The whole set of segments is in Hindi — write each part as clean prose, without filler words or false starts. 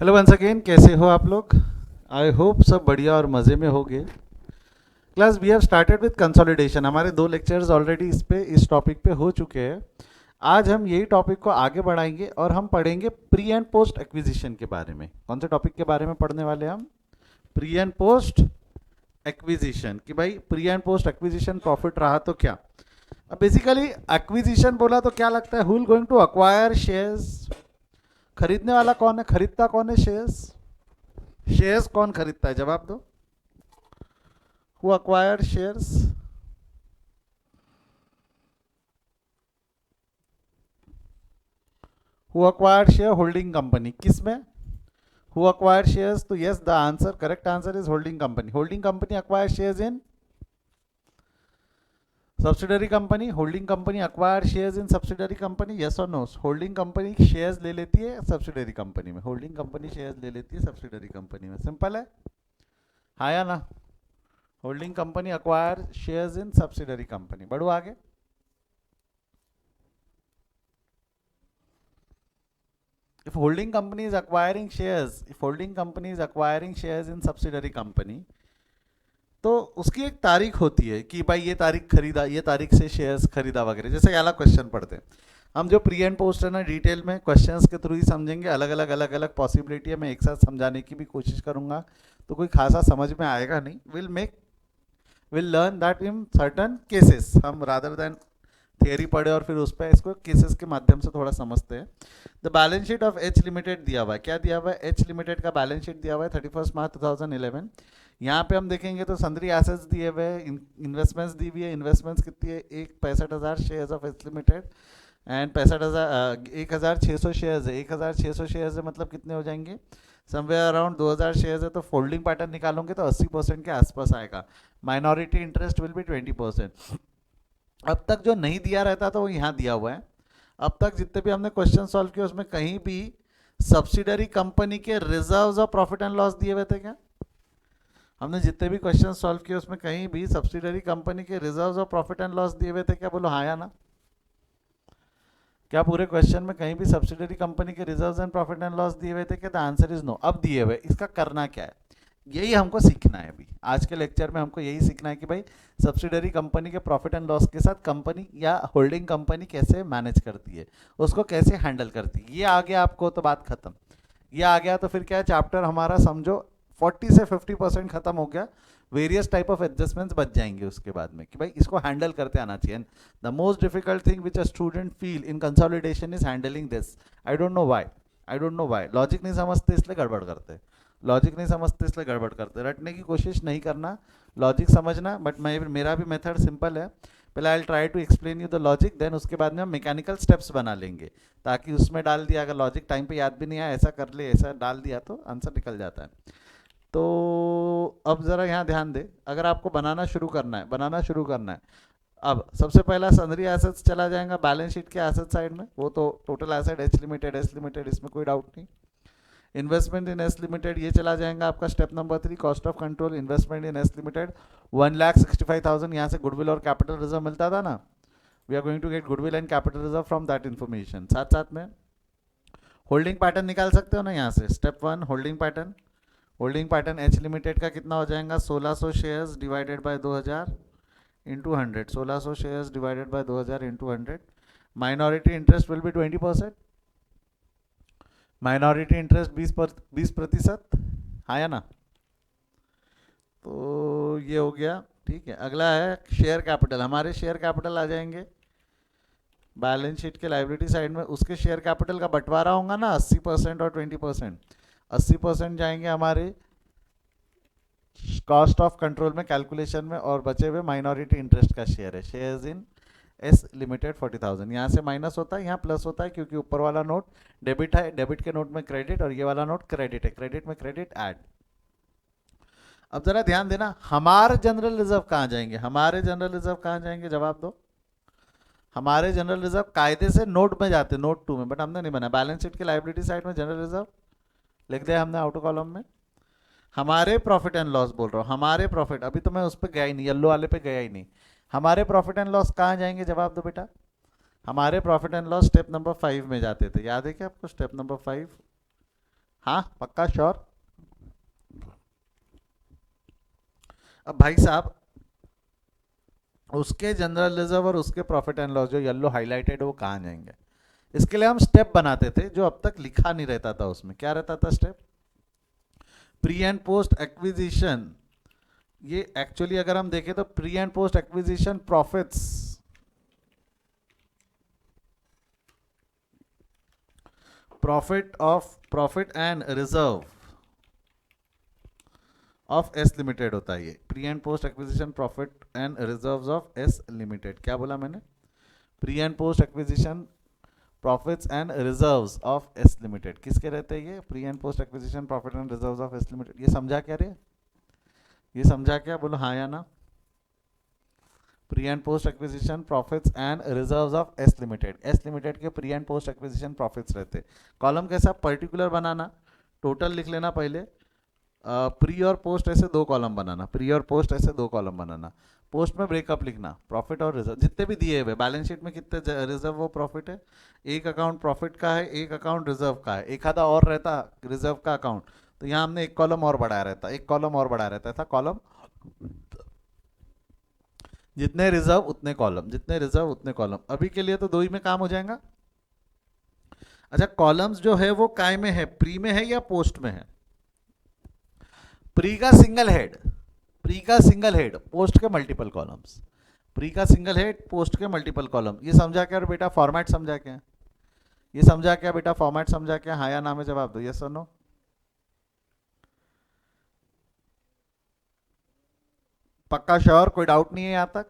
हेलो वंस अगेन, कैसे हो आप लोग? आई होप सब बढ़िया और मज़े में होगे। Class we have started with consolidation. हमारे 2 लेक्चर्स ऑलरेडी इस टॉपिक पे हो चुके हैं। आज हम यही टॉपिक को आगे बढ़ाएंगे और हम पढ़ेंगे प्री एंड पोस्ट एक्विजिशन के बारे में। कौन से टॉपिक के बारे में पढ़ने वाले हैं हम? Pre and post acquisition. कि भाई pre and post acquisition profit रहा तो क्या। अब बेसिकली एक्विजिशन बोला तो क्या लगता है? Who will going to acquire shares? खरीदने वाला कौन है? खरीदता कौन है शेयर्स? शेयर्स कौन खरीदता है? जवाब दो। Who acquire shares? Who acquire share? Holding company. किस में? Who acquire shares? तो yes, the answer, correct answer is holding company. Holding company acquire shares in subsidiary company. Holding company acquire shares in subsidiary company, yes और नो? होल्डिंग कंपनी शेयर्स ले लेती है सब्सिडरी कंपनी में। होल्डिंग कंपनी शेयर्स ले लेती है सब्सिडरी कंपनी में। सिंपल है, हाँ या ना? Holding company acquire shares in subsidiary company. बढ़ो आगे। If holding company is acquiring shares, if holding company is acquiring shares in subsidiary company, तो उसकी एक तारीख होती है कि भाई ये तारीख खरीदा, ये तारीख से शेयर्स खरीदा वगैरह। जैसे ये अलग क्वेश्चन पढ़ते हैं हम, जो प्री एंड पोस्ट है ना, डिटेल में क्वेश्चंस के थ्रू ही समझेंगे। अलग अलग पॉसिबिलिटी है, मैं एक साथ समझाने की भी कोशिश करूंगा, तो कोई खासा समझ में आएगा नहीं। Will learn that in certain cases. हम रादर देन थियरी पढ़े और फिर उस पर इसको केसेस के माध्यम से थोड़ा समझते हैं। The balance sheet of H limited दिया हुआ है। क्या दिया हुआ है? एच लिमिटेड का बैलेंस शीट दिया हुआ है 31 मार्च 2011। यहाँ पे हम देखेंगे तो सन्ड्री एसेट्स दिए हुए हैं, इन्वेस्टमेंट्स दी हुई है। इन्वेस्टमेंट्स कितनी है? 65,000 shares of H limited and 1,600 shares है। 1,600 शेयर्स है मतलब कितने हो जाएंगे? समवेयर अराउंड 2,000 शेयर्स है। तो फोल्डिंग पैटर्न निकालोगे तो 80% के आसपास आएगा। Minority interest will be 20%। अब तक जो नहीं दिया रहता था वो यहाँ दिया हुआ है। अब तक जितने भी हमने क्वेश्चन सॉल्व किए उसमें कहीं भी सब्सिडरी कंपनी के रिजर्व्स और प्रॉफिट एंड लॉस दिए हुए थे क्या? हमने जितने भी क्वेश्चन सॉल्व किए उसमें कहीं भी सब्सिडरी कंपनी के रिजर्व्स और प्रॉफिट एंड लॉस दिए हुए थे क्या? बोलो हाँ या ना। क्या पूरे क्वेश्चन में कहीं भी सब्सिडरी कंपनी के reserves and profit and loss दिए हुए थे क्या? The answer is no. अब दिए हुए, इसका करना क्या है? यही हमको सीखना है अभी। आज के लेक्चर में हमको यही सीखना है कि भाई सब्सिडरी कंपनी के प्रॉफिट एंड लॉस के साथ कंपनी या होल्डिंग कंपनी कैसे मैनेज करती है, उसको कैसे हैंडल करती है। ये आ गया आपको तो बात खत्म। ये आ गया तो फिर क्या है, चैप्टर हमारा समझो 40 से 50% खत्म हो गया। वेरियस टाइप ऑफ एडजस्टमेंट्स बच जाएंगे उसके बाद में कि भाई इसको हैंडल करते आना चाहिए। The most difficult thing which a student feel in consolidation is handling this. I don't know why. I don't know why. Logic नहीं समझते इसलिए गड़बड़ करते। लॉजिक नहीं समझते इसलिए गड़बड़ करते। रटने की कोशिश नहीं करना, लॉजिक समझना। बट मैं, मेरा भी मेथड सिंपल है। पहले I try to explain you the logic, then उसके बाद में हम मैकेनिकल स्टेप्स बना लेंगे, ताकि उसमें डाल दिया, अगर लॉजिक टाइम पे याद भी नहीं आया, ऐसा कर ले, ऐसा डाल दिया तो आंसर निकल जाता है। तो अब ज़रा यहाँ ध्यान दे। अगर आपको बनाना शुरू करना है, बनाना शुरू करना है। अब सबसे पहला सनरी एसेट्स चला जाएगा बैलेंस शीट के एसेट साइड में। वो तो टोटल एसेट एच लिमिटेड, इसमें कोई डाउट नहीं। इन्वेस्टमेंट इन एस लिमिटेड ये चला जाएगा आपका step number 3, cost of control. Investment in S limited 1,65,000। यहाँ से गुडविल और कैपिटल रिजर्व मिलता था ना। We are going to get goodwill and capital reserve from that information. साथ साथ में होल्डिंग पैटर्न निकाल सकते हो ना यहाँ से। Step 1 holding pattern. Holding pattern H limited का कितना हो जाएगा? 1,600 shares divided by 2,000 into 100। 1,600 shares divided by 2,000 into 100। Minority interest will be 20%। Minority interest 20%, हाँ या ना? तो ये हो गया, ठीक है। अगला है शेयर कैपिटल। हमारे शेयर कैपिटल आ जाएंगे बैलेंस शीट के लाइबिलिटी साइड में। उसके शेयर कैपिटल का बंटवारा होगा ना 80% और 20%। 80% जाएंगे हमारे कॉस्ट ऑफ कंट्रोल में, कैलकुलेशन में, और बचे हुए माइनॉरिटी इंटरेस्ट का शेयर है। Shares in S limited 40,000। यहाँ से माइनस होता है, यहाँ प्लस होता है, क्योंकि ऊपर वाला नोट डेबिट है, डेबिट के नोट में क्रेडिट, और ये वाला नोट क्रेडिट है, क्रेडिट में क्रेडिट ऐड। अब जरा ध्यान देना, हमारे जनरल रिजर्व कहाँ जाएंगे? हमारे जनरल रिजर्व कहाँ जाएंगे? जवाब दो। हमारे जनरल रिजर्व कायदे से नोट में जाते, नोट 2 में, बट हमने नहीं बना। बैलेंस शीट के लाइबिलिटी साइड में जनरल रिजर्व लिख दिया हमने आउटर कॉलम में। हमारे प्रॉफिट एंड लॉस बोल रहा हूँ, हमारे प्रॉफिट, अभी तो मैं उस पर गया ही नहीं, येलो वाले पे गया ही नहीं। हमारे प्रॉफिट एंड लॉस कहाँ जाएंगे? जवाब दो बेटा। हमारे profit and loss step number 5 में जाते थे, याद है क्या आपको? स्टेप नंबर 5 हाँ पक्का श्योर। अब भाई साहब उसके जनरल रिजर्व और उसके प्रॉफिट एंड लॉस जो येलो हाईलाइटेड वो कहाँ जाएंगे? इसके लिए हम स्टेप बनाते थे जो अब तक लिखा नहीं रहता था। उसमें क्या रहता था step? Pre and post acquisition. ये एक्चुअली अगर हम देखें तो pre and post acquisition profits, profit and reserve of S limited होता है। ये pre and post acquisition profit and reserves of S limited. क्या बोला मैंने? Pre and post acquisition profits and reserves of S limited किसके रहते हैं? ये pre and post acquisition profit and reserves of S limited. ये समझा क्या रे? ये समझा क्या? बोलो हाँ या ना। Pre and post acquisition profits and reserves of S limited. S limited के pre and post acquisition profits रहते। कॉलम कैसा? पर्टिकुलर बनाना, टोटल लिख लेना पहले, प्री और पोस्ट ऐसे दो कॉलम बनाना, प्री और पोस्ट ऐसे दो कॉलम बनाना, पोस्ट में ब्रेकअप लिखना, प्रॉफिट और रिजर्व जितने भी दिए हुए बैलेंस शीट में कितने रिजर्व वो प्रॉफिट है। एक अकाउंट प्रॉफिट का है, एक अकाउंट रिजर्व का है, एक आधा और रहता रिजर्व का अकाउंट, तो यहाँ हमने एक कॉलम और बढ़ाया रहता, एक कॉलम और बढ़ाया रहता था। कॉलम जितने रिजर्व उतने कॉलम, जितने रिजर्व उतने कॉलम। अभी के लिए तो दो ही में काम हो जाएगा। अच्छा कॉलम्स जो है वो काय में है? प्री में है या पोस्ट में है? प्री का सिंगल हेड, प्री का सिंगल हेड, पोस्ट के मल्टीपल कॉलम्स। प्री का सिंगल हेड, पोस्ट के मल्टीपल कॉलम। ये समझा क्या बेटा? फॉर्मेट समझा क्या? ये समझा क्या बेटा? फॉर्मेट समझा क्या? हाँ या ना में जवाब दो, यस और नो। पक्का श्योर? कोई डाउट नहीं है यहां तक?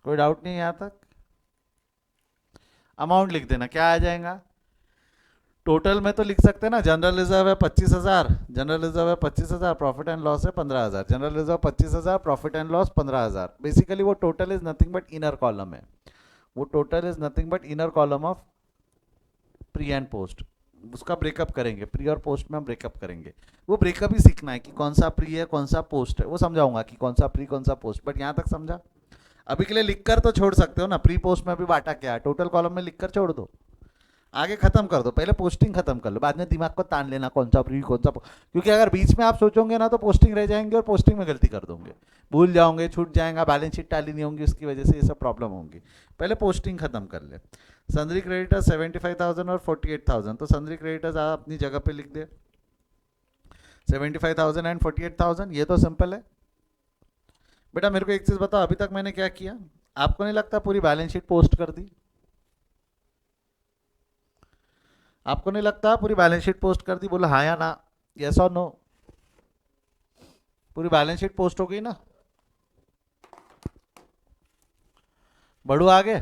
कोई डाउट नहीं है यहां तक? अमाउंट लिख देना, क्या आ जाएगा? टोटल में तो लिख सकते हैं ना, जनरल रिजर्व है 25,000, जनरल रिजर्व है 25,000, प्रॉफिट एंड लॉस है 15,000। General reserve 25,000, profit and loss 15,000। Basically वो total is nothing but inner column है। वो total is nothing but inner column of pre and post. उसका ब्रेकअप करेंगे, प्री और पोस्ट में हम ब्रेकअप करेंगे। वो ब्रेकअप ही सीखना है कि कौन सा प्री है कौन सा पोस्ट है, वो समझाऊंगा कि कौन सा प्री कौन सा पोस्ट। बट यहाँ तक समझा? अभी के लिए लिखकर तो छोड़ सकते हो ना, प्री पोस्ट में अभी बांटा क्या है, टोटल कॉलम में लिखकर छोड़ दो, आगे खत्म कर दो, पहले पोस्टिंग खत्म कर लो, बाद में दिमाग को तान लेना कौन सा प्री कौन सा क्योंकि अगर बीच में आप सोचोगे ना तो पोस्टिंग रह जाएंगे और पोस्टिंग में गलती कर दोगे, भूल जाओगे, छूट जाएगा, बैलेंस शीट टाली नहीं होंगी, उसकी वजह से ये सब प्रॉब्लम होंगी। पहले पोस्टिंग खत्म कर ले। सन्ड्री क्रेडिटर्स 75,000 और 48,000, तो सन्ड्री क्रेडिटर्स आप अपनी जगह पे लिख दे 75,000 एंड 48,000। ये तो सिंपल है बेटा। मेरे को एक चीज बताओ, अभी तक मैंने क्या किया? आपको नहीं लगता पूरी बैलेंस शीट पोस्ट कर दी? आपको नहीं लगता पूरी बैलेंस शीट पोस्ट कर दी? बोलो हाँ या ना, यस और नो। पूरी बैलेंस शीट पोस्ट हो गई ना? बढ़ू आगे?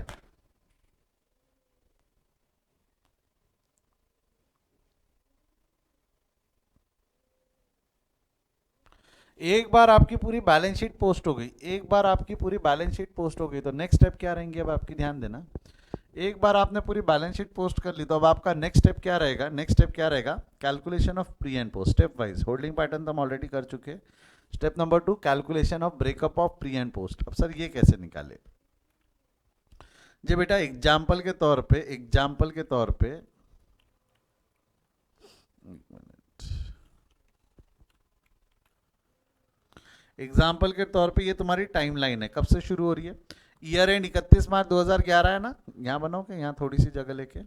एक बार आपकी पूरी बैलेंस शीट पोस्ट हो गई, एक बार आपकी पूरी बैलेंस शीट पोस्ट हो गई तो नेक्स्ट स्टेप क्या रहेंगे अब आपकी? ध्यान देना। एक बार आपने पूरी बैलेंस शीट पोस्ट कर ली तो अब आपका नेक्स्ट स्टेप क्या रहेगा? नेक्स्ट स्टेप क्या रहेगा? Calculation of pre and post, step wise. Holding pattern तो हम ऑलरेडी कर चुके। Step number 2 calculation of breakup of pre and post. अब सर ये कैसे निकाले? जी बेटा एग्जाम्पल के तौर पे, एग्जाम्पल के तौर पे, एग्जाम्पल के तौर पे ये तुम्हारी टाइमलाइन है, कब से शुरू हो रही है? ईयर एंड 31 मार्च 2011 है ना, यहाँ बनाओगे, यहाँ थोड़ी सी जगह लेके।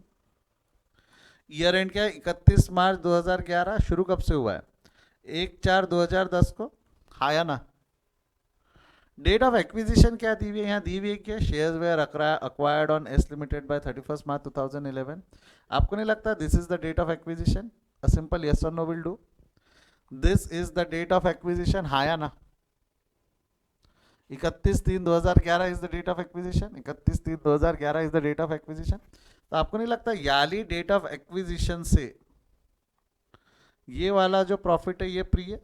ईयर एंड क्या है? 31 मार्च 2011। शुरू कब से हुआ है? 1/4/2010 को, हाँ या ना? डेट ऑफ एक्विजिशन क्या दी हुई है? यहाँ दी हुई है क्या? Shares were acquired on S limited by 31 March 2011। आपको नहीं लगता this is the date of acquisition? A simple yes और no will do. This is the date of acquisition, हाँ या ना? 31/3/2011 is the date of acquisition. 31/3/2011 is the date of acquisition. तो आपको नहीं लगता याली डेट ऑफ एक्विजिशन से ये वाला जो प्रॉफिट है ये प्री है,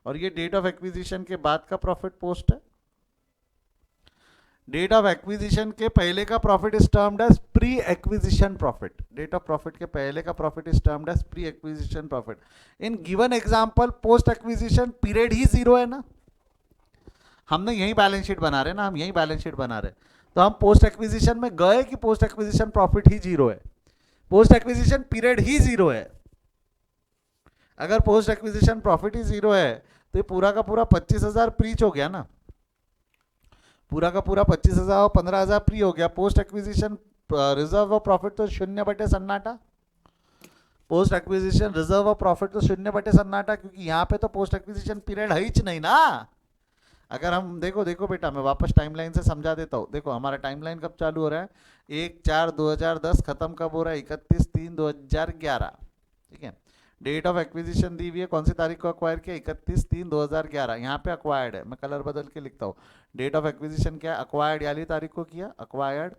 और ये डेट ऑफ एक्विजिशन के बाद का प्रॉफिट पोस्ट है। डेट ऑफ एक्विजिशन के पहले का profit is termed as pre acquisition profit. Date of profit के पहले का profit is termed as pre acquisition profit. In given example post acquisition period ही 0 है ना, हमने यही बैलेंस शीट बना रहे ना, हम यही बैलेंस शीट बना रहे। तो हम पोस्ट एक्विजिशन में गए कि पोस्ट एक्विजिशन प्रॉफिट ही जीरो है, पोस्ट एक्विजिशन पीरियड ही जीरो है। अगर पोस्ट एक्विजिशन प्रॉफिट ही जीरो है तो ये पूरा का पूरा 25,000 प्रीच हो गया ना, पूरा का पूरा 25,000 और 15,000 प्री हो गया। पोस्ट एक्विजिशन रिजर्व और प्रॉफिट तो शून्य बटे सन्नाटा, पोस्ट एक्विजिशन रिजर्व और प्रॉफिट तो शून्य बटे सन्नाटा, क्योंकि यहाँ पे तो पोस्ट एक्विजिशन पीरियड है ही नहीं ना। अगर हम देखो देखो बेटा, मैं वापस टाइमलाइन से समझा देता हूँ। देखो हमारा टाइमलाइन कब चालू हो रहा है, 1/4/2010, खत्म कब हो रहा है, 31/3/2011। ठीक है, डेट ऑफ एक्विजिशन दी हुई है, कौन सी तारीख को अक्वायर किया, 31/3/2011। यहाँ पे अक्वायर्ड है, मैं कलर बदल के लिखता हूँ। डेट ऑफ एक्विजिशन क्या है, अक्वायर्ड वाली तारीख को किया, अक्वायर्ड।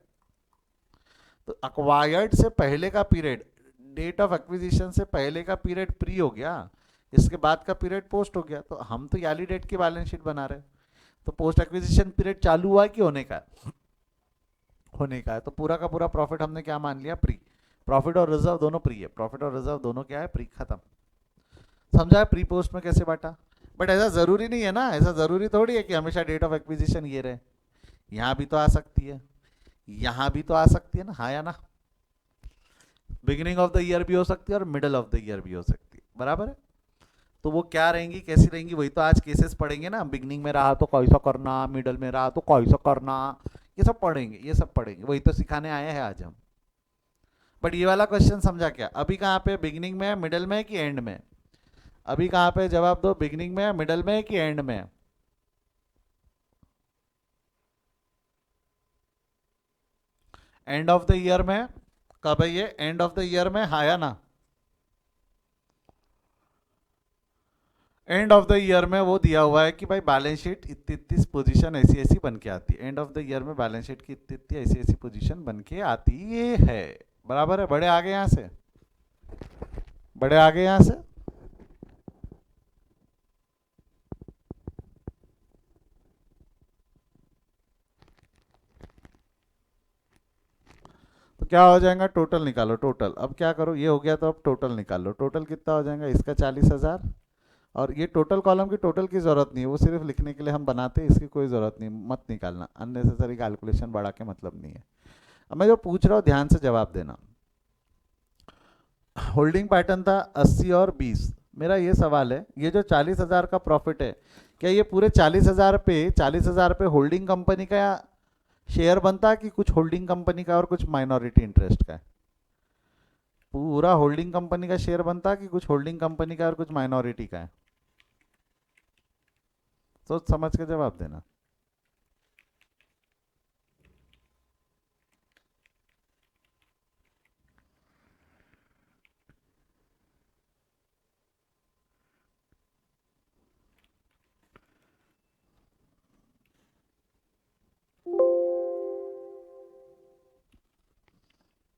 तो अक्वायर्ड से पहले का पीरियड, डेट ऑफ एक्विजिशन से पहले का पीरियड प्री हो गया, इसके बाद का पीरियड पोस्ट हो गया। तो हम तो याली डेट की बैलेंस शीट बना रहे हैं, तो पोस्ट एक्विजिशन पीरियड चालू हुआ है कि होने का है, होने का है। तो पूरा का पूरा प्रॉफिट हमने क्या मान लिया, प्री। प्रॉफिट और रिजर्व दोनों प्री है, प्रॉफिट और रिजर्व दोनों क्या है, प्री। खत्म। समझा है प्री पोस्ट में कैसे बांटा। बट ऐसा जरूरी नहीं है ना, ऐसा जरूरी थोड़ी है कि हमेशा डेट ऑफ एक्विजिशन ये रहे, यहाँ भी तो आ सकती है, यहाँ भी तो आ सकती है ना, हाँ या ना। बिगिनिंग ऑफ द ईयर भी हो सकती है और मिडल ऑफ द ईयर भी हो सकती है, बराबर है। तो वो क्या रहेंगी, कैसी रहेंगी, वही तो आज केसेस पढ़ेंगे ना। बिगनिंग में रहा तो कैसा करना, मिडल में रहा तो कैसा करना, ये सब पढ़ेंगे, ये सब पढ़ेंगे, वही तो सिखाने आए हैं आज हम। बट ये वाला क्वेश्चन समझा क्या, अभी कहाँ पे, बिगनिंग में, मिडल में कि एंड में, अभी कहाँ पे जवाब दो, बिगनिंग में, मिडल में कि एंड में। एंड ऑफ द ईयर में। कब है ये, एंड ऑफ द ईयर में, हाँ या ना। एंड ऑफ द ईयर में वो दिया हुआ है कि भाई बैलेंस शीट इतनी इतनी पोजीशन ऐसी ऐसी बन के आती है, एंड ऑफ द ईयर में बैलेंस शीट की इतनी इतनी ऐसी ऐसी पोजीशन बन के आती है, बराबर है। बड़े आगे यहाँ से, बड़े आगे यहाँ से। तो क्या हो जाएगा, टोटल निकालो, टोटल। अब क्या करो, ये हो गया तो अब टोटल निकाल लो। टोटल कितना हो जाएगा, इसका 40,000, और ये टोटल कॉलम की टोटल की ज़रूरत नहीं है, वो सिर्फ लिखने के लिए हम बनाते हैं, इसकी कोई ज़रूरत नहीं, मत निकालना, अननेसेसरी कैलकुलेशन बढ़ा के मतलब नहीं है। अब मैं जो पूछ रहा हूँ ध्यान से जवाब देना। होल्डिंग पैटर्न था 80 और 20। मेरा ये सवाल है, ये जो 40,000 का प्रॉफिट है, क्या ये पूरे 40,000 पे होल्डिंग कंपनी का शेयर बनता है कि कुछ होल्डिंग कंपनी का और कुछ माइनॉरिटी इंटरेस्ट का है? पूरा होल्डिंग कंपनी का शेयर बनता है कि कुछ होल्डिंग कंपनी का और कुछ माइनॉरिटी का है? सोच समझ के जवाब देना।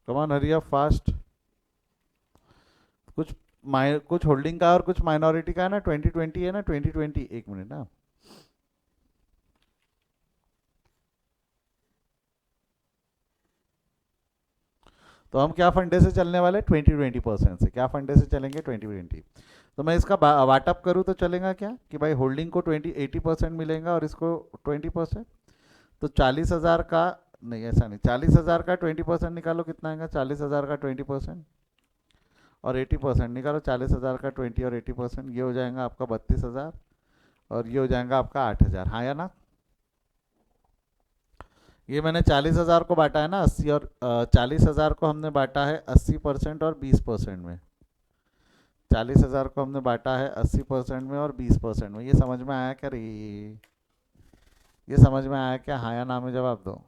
Come on, hurry up fast. कुछ कुछ होल्डिंग का और कुछ माइनॉरिटी का है ना, 2020 है ना, 2020, एक मिनट ना। तो हम क्या फंडे से चलने वाले, 20-20% से। क्या फंडे से चलेंगे, 20-20। तो मैं इसका वाटअप करूँ तो चलेगा क्या, कि भाई होल्डिंग को 80% मिलेगा और इसको 20%। तो 40,000 का, नहीं ऐसा नहीं, 40,000 का 20% निकालो, कितना आएगा, 40,000 का 20% और 80% निकालो, 40,000 का 20 और 80%, ये हो जाएगा आपका 32,000 और ये हो जाएगा आपका 8,000, हाँ या ना। ये मैंने 40,000 को बांटा है ना 80 और 40,000 को हमने बांटा है 80% और 20% में। 40,000 को हमने बांटा है 80% में और 20% में। ये समझ में आया क्या रे, ये समझ में आया क्या, हाँ या ना में जवाब दो।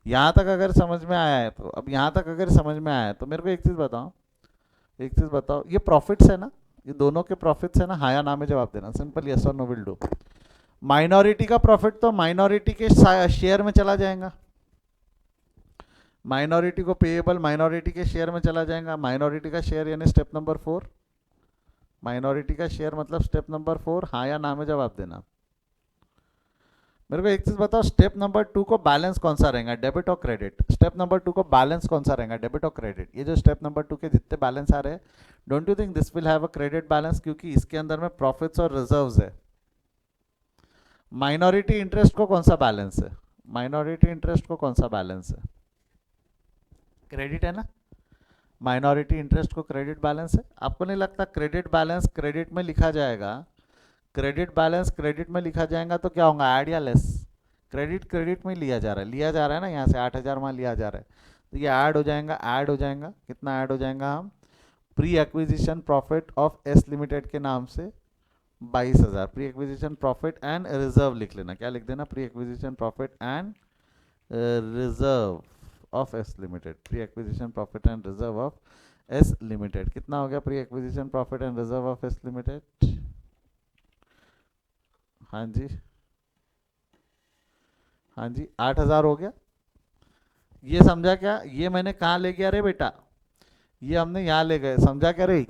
यहाँ तक अगर समझ में आया है तो, अब यहाँ तक अगर समझ में आया है तो मेरे को एक चीज़ बताओ, एक चीज़ बताओ, ये प्रॉफिट्स है ना, ये दोनों के प्रॉफिट्स है ना, हाँ या ना में जवाब देना, सिंपल यस और नो विल डू। माइनॉरिटी का प्रॉफिट तो माइनॉरिटी के शेयर में चला जाएगा, माइनॉरिटी को पेएबल माइनॉरिटी के शेयर में चला जाएगा। माइनॉरिटी का शेयर यानी स्टेप नंबर 4, माइनॉरिटी का शेयर मतलब स्टेप नंबर 4, हाँ या ना में जवाब देना। मेरे को एक चीज बताओ, स्टेप नंबर 2 को बैलेंस कौन सा रहेगा, डेबिट और क्रेडिट? स्टेप नंबर 2 को बैलेंस कौन सा रहेगा, डेबिट और क्रेडिट? ये जो स्टेप नंबर 2 के जितने बैलेंस आ रहे हैं, don't you think this will have a credit balance, क्योंकि इसके अंदर में प्रॉफिट्स और रिजर्व्स है। माइनॉरिटी इंटरेस्ट को कौन सा बैलेंस है? माइनॉरिटी इंटरेस्ट को कौन सा बैलेंस है? क्रेडिट है ना? माइनॉरिटी इंटरेस्ट को क्रेडिट बैलेंस है। आपको नहीं लगता क्रेडिट बैलेंस क्रेडिट में लिखा जाएगा? क्रेडिट बैलेंस क्रेडिट में लिखा जाएगा तो क्या होगा, ऐड या लेस? क्रेडिट क्रेडिट में लिया जा रहा है ना, यहाँ से 8,000 वहाँ लिया जा रहा है, तो ये ऐड हो जाएगा। ऐड हो जाएगा कितना ऐड हो जाएगा? हम pre acquisition profit of S limited के नाम से 22,000। Pre acquisition profit and reserve लिख लेना, क्या लिख देना? Pre acquisition profit and reserve of S limited. Pre acquisition profit and reserve of S limited कितना हो गया? Pre acquisition profit and reserve of S limited, हाँ जी, हाँ जी, 8,000 हो गया। ये समझा क्या? ये मैंने कहाँ ले गया रे बेटा? ये हमने यहाँ ले गए, समझा क्या रे?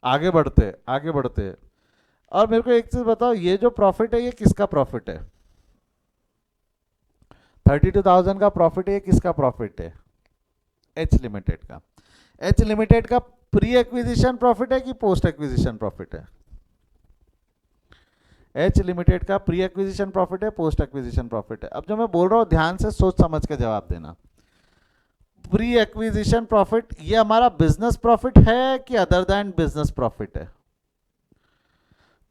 आगे बढ़ते आगे बढ़ते। और मेरे को एक चीज बताओ, ये जो प्रॉफिट है ये किसका प्रॉफिट है? 32,000 का प्रॉफिट है, ये किसका प्रॉफिट है? एच लिमिटेड का। एच लिमिटेड का प्री एक्विजिशन प्रॉफिट है कि पोस्ट एक्विजिशन प्रॉफिट है? एच लिमिटेड का प्री एक्विजिशन प्रॉफिट है, पोस्ट एक्विजिशन प्रॉफिट है? अब जो मैं बोल रहा हूँ ध्यान से सोच समझ के जवाब देना। प्री एक्विजिशन प्रॉफिट ये हमारा बिजनेस प्रॉफिट है कि अदर देन बिजनेस प्रॉफिट है?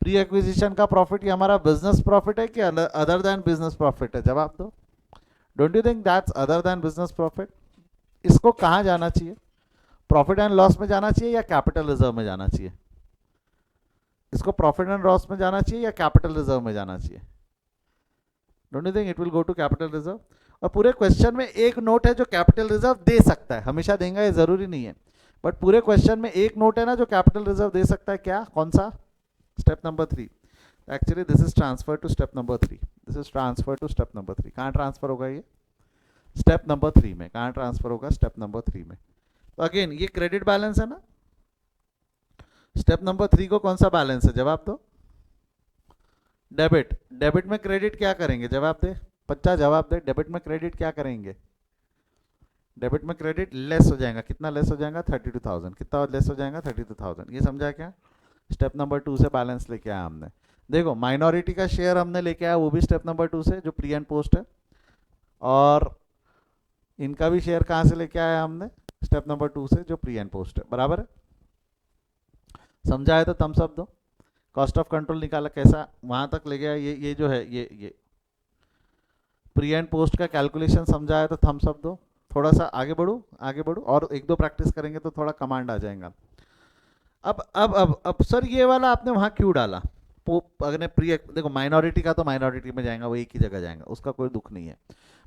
प्री एक्विजिशन का प्रॉफिट ये हमारा बिजनेस प्रॉफिट है कि अदर देन बिजनेस प्रॉफिट है? जवाब दो। Don't you think that's other than business profit? इसको कहाँ जाना चाहिए? प्रॉफिट एंड लॉस में जाना चाहिए या कैपिटल रिजर्व में जाना चाहिए? इसको प्रॉफिट एंड लॉस में जाना चाहिए या कैपिटल रिजर्व में जाना चाहिए? Don't you think it will go to capital reserve? और पूरे क्वेश्चन में एक नोट है जो कैपिटल रिजर्व दे सकता है, हमेशा देगा ये जरूरी नहीं है, बट पूरे क्वेश्चन में एक नोट है ना जो कैपिटल रिजर्व दे सकता है। क्या? कौन सा? Step number 3। Actually this is transfer to step number 3। This is transfer to step number 3। कहाँ ट्रांसफर होगा ये? स्टेप नंबर 3 में। कहाँ ट्रांसफर होगा? स्टेप नंबर 3 में। तो अगेन ये क्रेडिट बैलेंस है ना? स्टेप नंबर 3 को कौन सा बैलेंस है? जवाब दो। डेबिट। डेबिट में क्रेडिट क्या करेंगे? जवाब दे बच्चा, जवाब दे। डेबिट में क्रेडिट क्या करेंगे? डेबिट में क्रेडिट लेस हो जाएगा। कितना लेस हो जाएगा? 32,000। कितना लेस हो जाएगा? 32,000। ये समझा क्या? स्टेप नंबर 2 से बैलेंस लेके आया हमने। देखो माइनॉरिटी का शेयर हमने लेके आया वो भी स्टेप नंबर 2 से, जो प्री एंड पोस्ट है, और इनका भी शेयर कहाँ से लेके आया हमने? स्टेप नंबर 2 से, जो प्री एंड पोस्ट है। बराबर है? समझा है तो थम्स अप दो। कॉस्ट ऑफ कंट्रोल निकाला कैसा, वहां तक ले गया। ये जो है ये प्री एंड पोस्ट का कैलकुलेशन समझा है तो थम्स अप दो। थोड़ा सा आगे बढ़ो, आगे बढ़ो, और एक दो प्रैक्टिस करेंगे तो थोड़ा कमांड आ जाएगा। अब सर ये वाला आपने वहां क्यों डाला? अगर प्री, देखो माइनॉरिटी का तो माइनॉरिटी में जाएगा, वो एक ही जगह जाएगा, उसका कोई दुख नहीं है,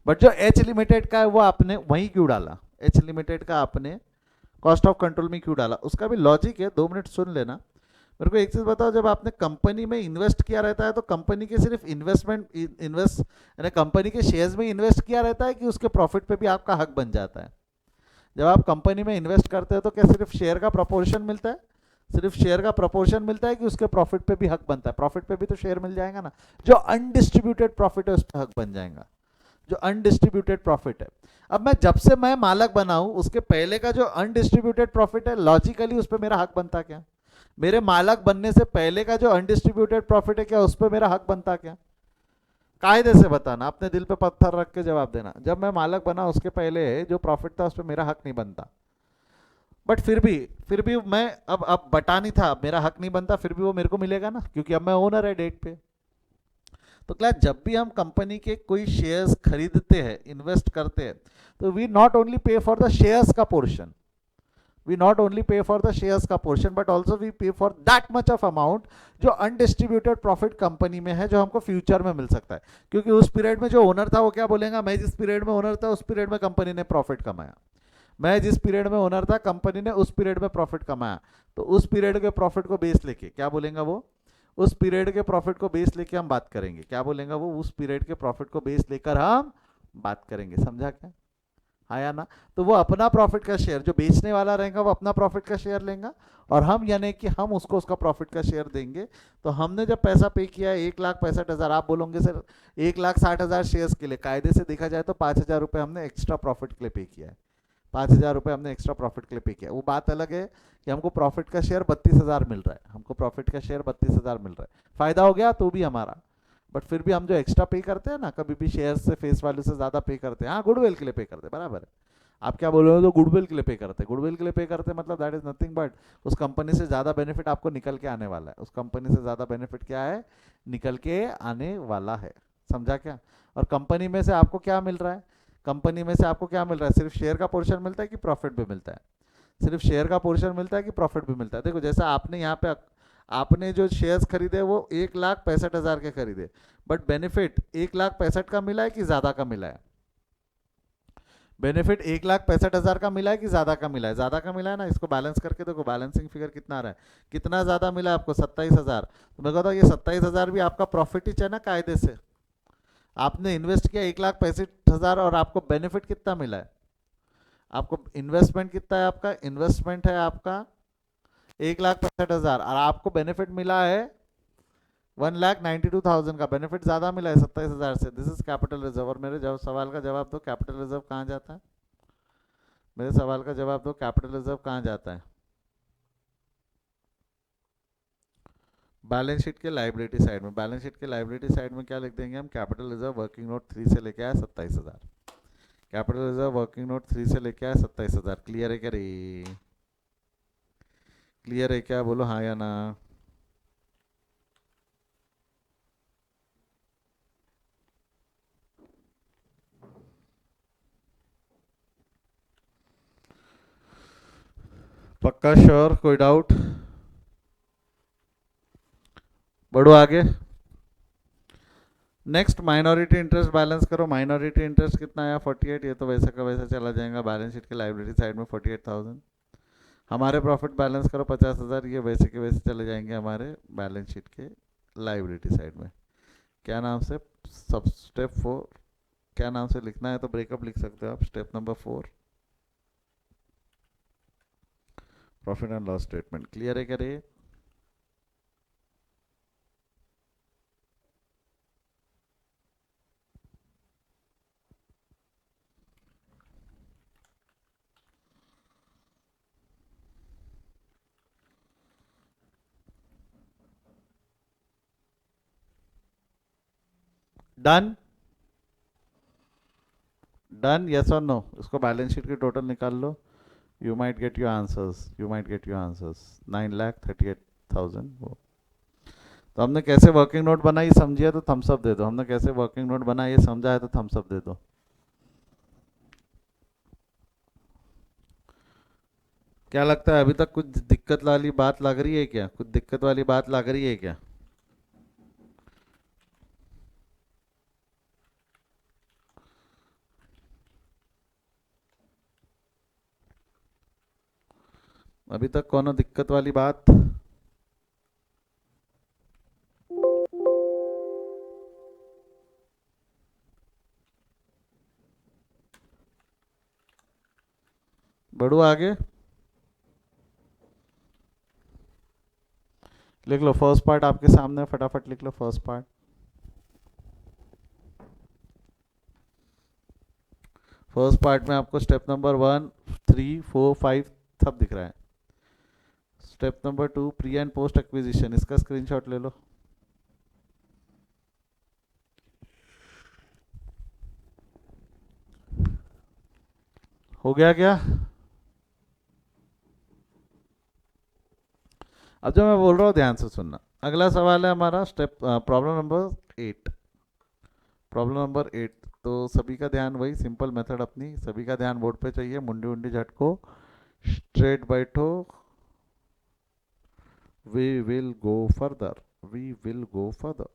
बट जो एच लिमिटेड का है वो आपने वहीं क्यों डाला? एच लिमिटेड का आपने कॉस्ट ऑफ कंट्रोल में क्यों डाला? उसका भी लॉजिक है, 2 मिनट सुन लेना। मेरे को एक चीज़ बताओ, जब आपने कंपनी में इन्वेस्ट किया रहता है तो कंपनी के सिर्फ इन्वेस्ट यानी कंपनी के शेयर्स में इन्वेस्ट किया रहता है कि उसके प्रॉफिट पे भी आपका हक बन जाता है? जब आप कंपनी में इन्वेस्ट करते हो तो क्या सिर्फ शेयर का प्रपोर्शन मिलता है? सिर्फ शेयर का प्रपोर्शन मिलता है कि उसके प्रॉफिट पे भी हक बनता है? प्रॉफिट पे भी तो शेयर मिल जाएगा ना। जो अनडिस्ट्रीब्यूटेड प्रॉफिट है उस पर हक बन जाएगा, जो अनडिस्ट्रीब्यूटेड प्रॉफिट है। अब जब से मैं मालक बना हूं उसके पहले का जो अनडिस्ट्रीब्यूटेड प्रॉफिट है, लॉजिकली उस पर मेरा हक बनता क्या? मेरे मालक बनने से पहले का जो अनडिस्ट्रीब्यूटेड प्रॉफिट है, क्या उस पर मेरा हक बनता क्या? कायदे से बताना, अपने दिल पे पत्थर रख के जवाब देना। जब मैं मालक बना उसके पहले जो प्रॉफिट था उस पर मेरा हक नहीं बनता, बट फिर भी मैं अब बटा नहीं था, मेरा हक नहीं बनता, फिर भी वो मेरे को मिलेगा ना, क्योंकि अब मैं ओनर है डेट पे। तो क्लास जब भी हम कंपनी के कोई शेयर्स खरीदते हैं, इन्वेस्ट करते हैं, तो we not only pay for the shares का portion, we not only pay for the shares का portion but also we pay for that much of amount जो undistributed profit कंपनी में है, जो हमको फ्यूचर में मिल सकता है। क्योंकि उस पीरियड में जो ओनर था वो क्या बोलेगा, मैं जिस पीरियड में ओनर था उस पीरियड में कंपनी ने प्रॉफिट कमाया, मैं जिस पीरियड में ओनर था कंपनी ने उस पीरियड में प्रॉफिट कमाया। तो उस पीरियड के प्रॉफिट को बेस लेके क्या बोलेगा वो? उस पीरियड के प्रॉफिट को बेस लेके हम बात करेंगे। क्या बोलेगा वो? उस पीरियड के प्रॉफिट को बेस लेकर हम बात करेंगे। समझा क्या? आया ना। तो वो अपना प्रॉफिट का शेयर, जो बेचने वाला रहेगा वो अपना प्रॉफिट का शेयर लेगा, और हम यानी कि हम उसको उसका प्रॉफिट का शेयर देंगे। तो हमने जब पैसा पे किया है 1,65,000, आप बोलोगे सर 1,60,000 शेयर्स के लिए, कायदे से देखा जाए तो 5,000 रुपये हमने एक्स्ट्रा प्रॉफिट के लिए पे किया है। 5,000 रुपये हमने एक्स्ट्रा प्रॉफिट के लिए पे किया। वो बात अलग है कि हमको प्रॉफिट का शेयर 32,000 मिल रहा है, हमको प्रॉफिट का शेयर 32,000 मिल रहा है, फायदा हो गया तो भी हमारा। बट फिर भी हम जो एक्स्ट्रा पे करते हैं ना, कभी भी शेयर से फेस वैल्यू से ज्यादा पे करते हैं, हाँ गुडविल के लिए पे करते हैं, बराबर है। आप क्या बोल रहे हो, तो गुडविल के लिए पे करते हैं, गुडविल के लिए पे करते हैं मतलब दैट इज नथिंग बट उस कंपनी से ज्यादा बेनिफिट आपको निकल के आने वाला है, उस कंपनी से ज्यादा बेनिफिट क्या है, निकल के आने वाला है। समझा क्या? और कंपनी में से आपको क्या मिल रहा है, कंपनी में से आपको क्या मिल रहा है, सिर्फ शेयर का पोर्शन मिलता है कि प्रॉफिट भी मिलता है? सिर्फ शेयर का पोर्शन मिलता है कि प्रॉफिट भी मिलता है? देखो जैसा आपने यहाँ पे, आपने जो शेयर्स खरीदे वो 1,65,000 के खरीदे, बट बेनिफिट 1,65,000 का मिला है कि ज्यादा का मिला है? बेनिफिट 1,65,000 का मिला है कि ज्यादा का मिला है? ज्यादा का मिला है ना। इसको बैलेंस करके देखो, बैलेंसिंग फिगर कितना आ रहा है, कितना ज्यादा मिला है आपको, 27,000। तो मैं कहता हूँ ये 27,000 भी आपका प्रॉफिट ही है ना, कायदे से। आपने इन्वेस्ट किया 1,65,000 और आपको बेनिफिट कितना मिला है? आपको इन्वेस्टमेंट कितना है, आपका इन्वेस्टमेंट है आपका 1,65,000, और आपको बेनिफिट मिला है 1,92,000 का। बेनिफिट ज्यादा मिला है 27,000 से। This is capital reserve. और मेरे जब सवाल का जवाब दो, कैपिटल रिजर्व कहाँ जाता है? मेरे सवाल का जवाब दो, कैपिटल रिजर्व कहाँ जाता है? बैलेंस शीट के लाइबिलिटी साइड में। बैलेंस शीट के लाइबिलिटी साइड में क्या लिख देंगे हम, कैपिटल रिजर्व वर्किंग नोट 3 से लेके आया 27,000। कैपिटल रिजर्व वर्किंग नोट 3 से लेके आया 27,000। क्लियर है क्या रे? क्लियर है क्या, बोलो हाँ या ना। पक्का श्योर, कोई डाउट? बढ़ो आगे। नेक्स्ट माइनॉरिटी इंटरेस्ट बैलेंस करो। माइनॉरिटी इंटरेस्ट कितना आया, 48। ये तो वैसे का वैसा चला जाएगा बैलेंस शीट के लाइबिलिटी साइड में, 48,000। हमारे प्रॉफिट बैलेंस करो 50,000, ये वैसे के वैसे चले जाएंगे हमारे बैलेंस शीट के लाइबिलिटी साइड में। क्या नाम से, सब स्टेप 4, क्या नाम से लिखना है तो ब्रेकअप लिख सकते हो आप, step number 4, profit and loss statement. Clear है क्या रे? डन? डन, यस और नो? इसको बैलेंस शीट की टोटल निकाल लो, you might get your answers, you might get your answers. 9,38,000 वो। तो हमने कैसे वर्किंग नोट बनाई समझिए तो थम्स अप दे दो। हमने कैसे वर्किंग नोट बनाई ये समझा है तो थम्स अप दे दो। क्या लगता है, अभी तक कुछ दिक्कत वाली बात लग रही है क्या? कुछ दिक्कत वाली बात लग रही है क्या? अभी तक कोनो दिक्कत वाली बात? बढ़ो आगे। लिख लो फर्स्ट पार्ट आपके सामने, फटाफट लिख लो फर्स्ट पार्ट। फर्स्ट पार्ट में आपको स्टेप नंबर 1, 3, 4, 5 सब दिख रहा है। Step number 2, pre and post acquisition, इसका स्क्रीनशॉट ले लो। हो गया क्या? अब जो मैं बोल रहा हूँ ध्यान से सुनना। अगला सवाल है हमारा step, problem number 8। Problem number 8। तो सभी का ध्यान, वही सिंपल मेथड अपनी, सभी का ध्यान बोर्ड पे चाहिए। मुंडी उंडी झटको, स्ट्रेट बैठो। We will go further, we will go further.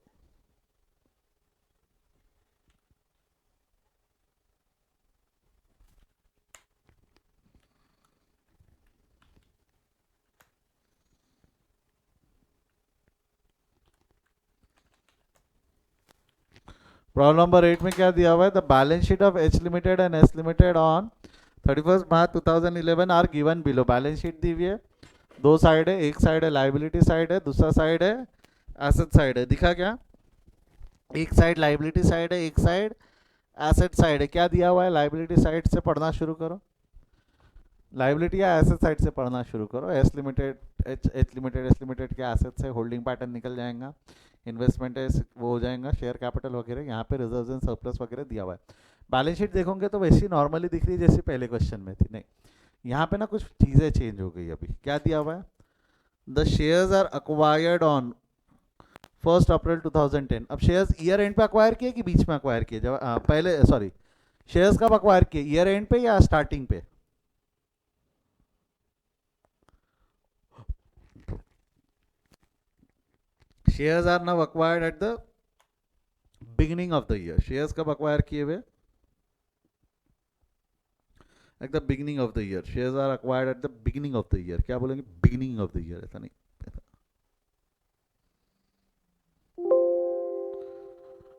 Problem number 8 में क्या दिया हुआ है? The balance sheet of H limited and S limited on 31 March 2011 are given below. Balance sheet दी हुई है, दो साइड है, एक साइड है लाइबिलिटी साइड है, दूसरा साइड है एसेट साइड है। दिखा क्या? एक साइड लाइबिलिटी साइड है, एक साइड एसेट साइड है। क्या दिया हुआ है? लाइबिलिटी साइड से पढ़ना शुरू करो, लाइबिलिटी या एसेट साइड से पढ़ना शुरू करो। एस लिमिटेड एस लिमिटेड के एसेट से होल्डिंग पैटर्न निकल जाएगा, इन्वेस्टमेंट है वो हो जाएगा, शेयर कैपिटल वगैरह। यहाँ पे रिजर्व एंड सरप्लस वगैरह दिया हुआ है। बैलेंस शीट देखोगे तो वैसी नॉर्मली दिख रही है जैसे पहले क्वेश्चन में थी। नहीं, यहाँ पे ना कुछ चीज़ें चेंज हो गई। अभी क्या दिया हुआ है? The shares are acquired on 1 April 2010। अब शेयर्स ईयर एंड पे अक्वायर किए कि बीच में अक्वायर किए? जब पहले सॉरी, शेयर्स कब अक्वायर किए, ईयर एंड पे या स्टार्टिंग पे? Shares are now acquired at the beginning of the year. Shares कब अक्वायर किए हुए? At the beginning of the year. Shares are acquired at the beginning of the year. क्या बोलेंगे? बिगिनिंग ऑफ द ईयर, ऐसा नहीं।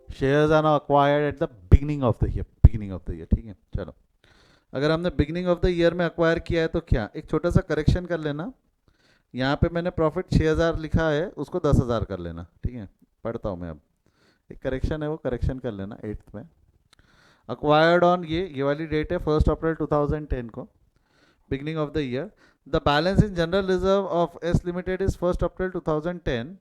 Shares are now acquired at the beginning of the year, beginning of the year. ठीक है, चलो। अगर हमने बिगिनिंग ऑफ द ईयर में अक्वायर किया है तो क्या, एक छोटा सा करेक्शन कर लेना। यहाँ पे मैंने प्रॉफिट 6000 लिखा है, उसको 10,000 कर लेना। ठीक है, पढ़ता हूँ मैं अब। एक करेक्शन है, वो करेक्शन कर लेना 8th में। अक्वायर्ड ऑन ये वाली डेट है 1 अप्रैल 2010 को, beginning of the year. The balance in general reserve of S limited is 1 April 2010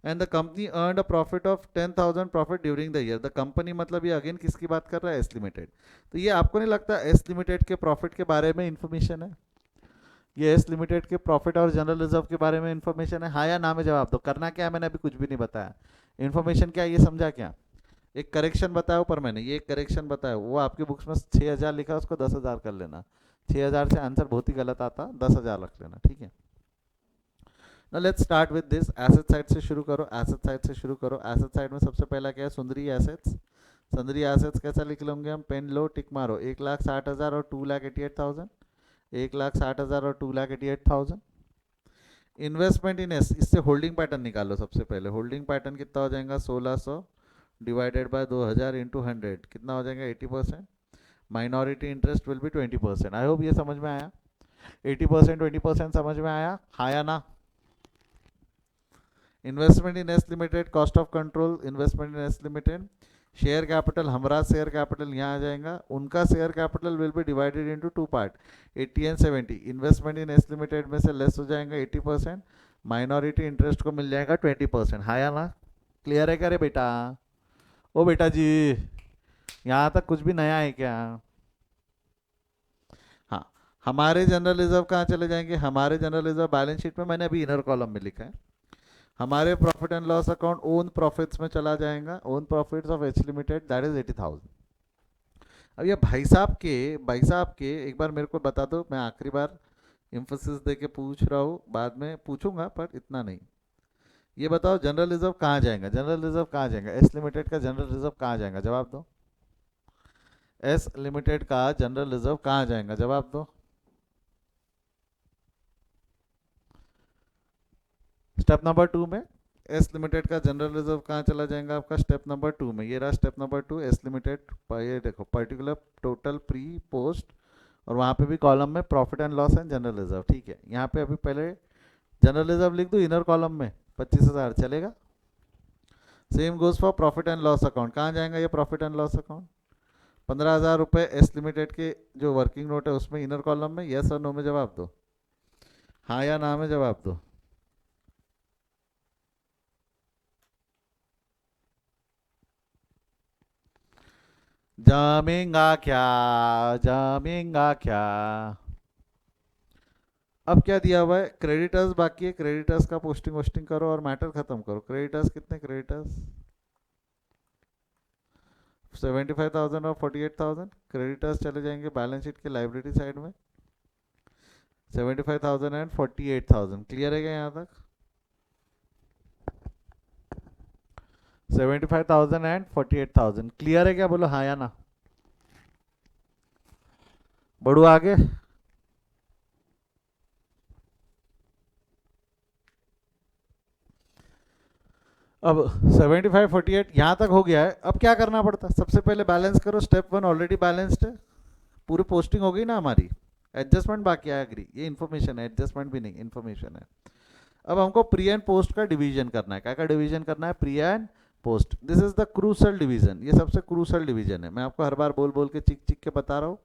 and the company earned a profit of 10,000 profit during the year. The company मतलब ये अगेन किसकी बात कर रहा है? S limited. तो ये आपको नहीं लगता एस लिमिटेड के प्रॉफिट के बारे में इंफॉर्मेशन है? ये एस लिमिटेड के प्रॉफिट और जनरल रिजर्व के बारे में इंफॉर्मेशन है? हाँ या ना में जवाब दो। करना क्या है, मैंने अभी कुछ भी नहीं बताया। इन्फॉर्मेशन क्या है ये समझा क्या? एक करेक्शन बताया ऊपर मैंने, ये एक करेक्शन बताया, वो आपकी बुक्स में 6,000 लिखा, उसको 10,000 कर लेना। 6,000 से आंसर बहुत ही गलत आता, 10,000 रख लेना। ठीक है, ना let's start with this. Asset side से शुरू करो, एसेट साइड से शुरू करो। एसेट साइड में सबसे पहला क्या है? सुंदरी एसेट्स। सुंदरी एसेट्स कैसा लिख लेंगे हम? पेन लो, टिक मारो। 1,60,000 और 2,88,000। 1,60,000 और 2,88,000। इन्वेस्टमेंट इन एस, इससे होल्डिंग पैटर्न निकालो। सबसे पहले होल्डिंग पैटर्न कितना हो जाएगा? 1,600 डिवाइडेड बाय 2,000 इंटू 100 कितना हो जाएगा? 80%। Minority interest will be 20%। I hope ये समझ में आया। 80% 20% समझ में आया, हाँ या ना? Investment in S limited, cost of control investment in S limited. Share capital, हमारा शेयर कैपिटल यहाँ आ जाएगा, उनका share capital will be divided into 2 part, 80 and 70। Investment in S limited में से लेस हो जाएगा 80%, माइनॉरिटी इंटरेस्ट को मिल जाएगा 20%। हाँ या ना? क्लियर है क्या रे बेटा? ओ बेटा जी, यहाँ तक कुछ भी नया है क्या? हाँ, हमारे जनरल रिजर्व कहाँ चले जाएंगे? हमारे जनरल रिजर्व बैलेंस शीट में मैंने अभी इनर कॉलम में लिखा है। हमारे profit and loss account own profits में चला जाएगा, own profits of H limited, that is 80,000। अब ये भाई साहब के एक बार मेरे को बता दो, मैं आखिरी बार इम्फोसिस दे के पूछ रहा हूँ, बाद में पूछूंगा पर इतना नहीं। ये बताओ जनरल रिजर्व कहाँ जाएगा? जनरल रिजर्व कहाँ जाएगा? एस लिमिटेड का जनरल रिजर्व कहाँ जाएगा? जवाब दो। एस लिमिटेड का जनरल रिजर्व कहाँ जाएगा? जवाब दो। स्टेप नंबर 2 में एस लिमिटेड का जनरल रिजर्व कहाँ चला जाएगा आपका? स्टेप नंबर 2 में। ये रहा स्टेप नंबर 2, एस लिमिटेड। ये देखो पर्टिकुलर टोटल प्री पोस्ट, और वहाँ पे भी कॉलम में profit and loss and general reserve. ठीक है, यहाँ पे अभी पहले जनरल रिजर्व लिख दूँ इनर कॉलम में, 25,000 चलेगा। Same goes for profit and loss account. कहाँ जाएगा ये प्रॉफिट एंड लॉस अकाउंट? 15,000 रुपये एस लिमिटेड के जो वर्किंग नोट है उसमें इनर कॉलम में। यस और नो में जवाब दो, हाँ या ना में जवाब दो। जामेंगा क्या? जामेंगा क्या? अब क्या दिया हुआ है? क्रेडिटर्स बाकी है, क्रेडिटर्स का पोस्टिंग वोस्टिंग करो और मैटर खत्म करो। क्रेडिटर्स कितने? क्रेडिटर्स 75,000 और 48,000। क्रेडिटर्स चले जाएंगे बैलेंस शीट के लाइबिलिटी साइड में, 75,000 एंड 48,000। क्लियर है क्या यहाँ तक? 75,000 एंड 48,000 क्लियर है क्या? बोलो हाँ या ना। बढ़ू आगे। अब 75/48 यहाँ तक हो गया है। अब क्या करना पड़ता है? सबसे पहले बैलेंस करो, स्टेप 1 ऑलरेडी बैलेंस्ड है, पूरी पोस्टिंग हो गई ना हमारी, एडजस्टमेंट बाकी है, एग्री, ये इन्फॉर्मेशन है, एडजस्टमेंट भी नहीं, इन्फॉर्मेशन है। अब हमको प्री एंड पोस्ट का डिवीजन करना है। क्या का डिवीजन करना है? Pre and post. This is the crucial division, ये सबसे क्रूसल डिवीजन है। मैं आपको हर बार बोल बोल के चिक चिक के बता रहा हूँ,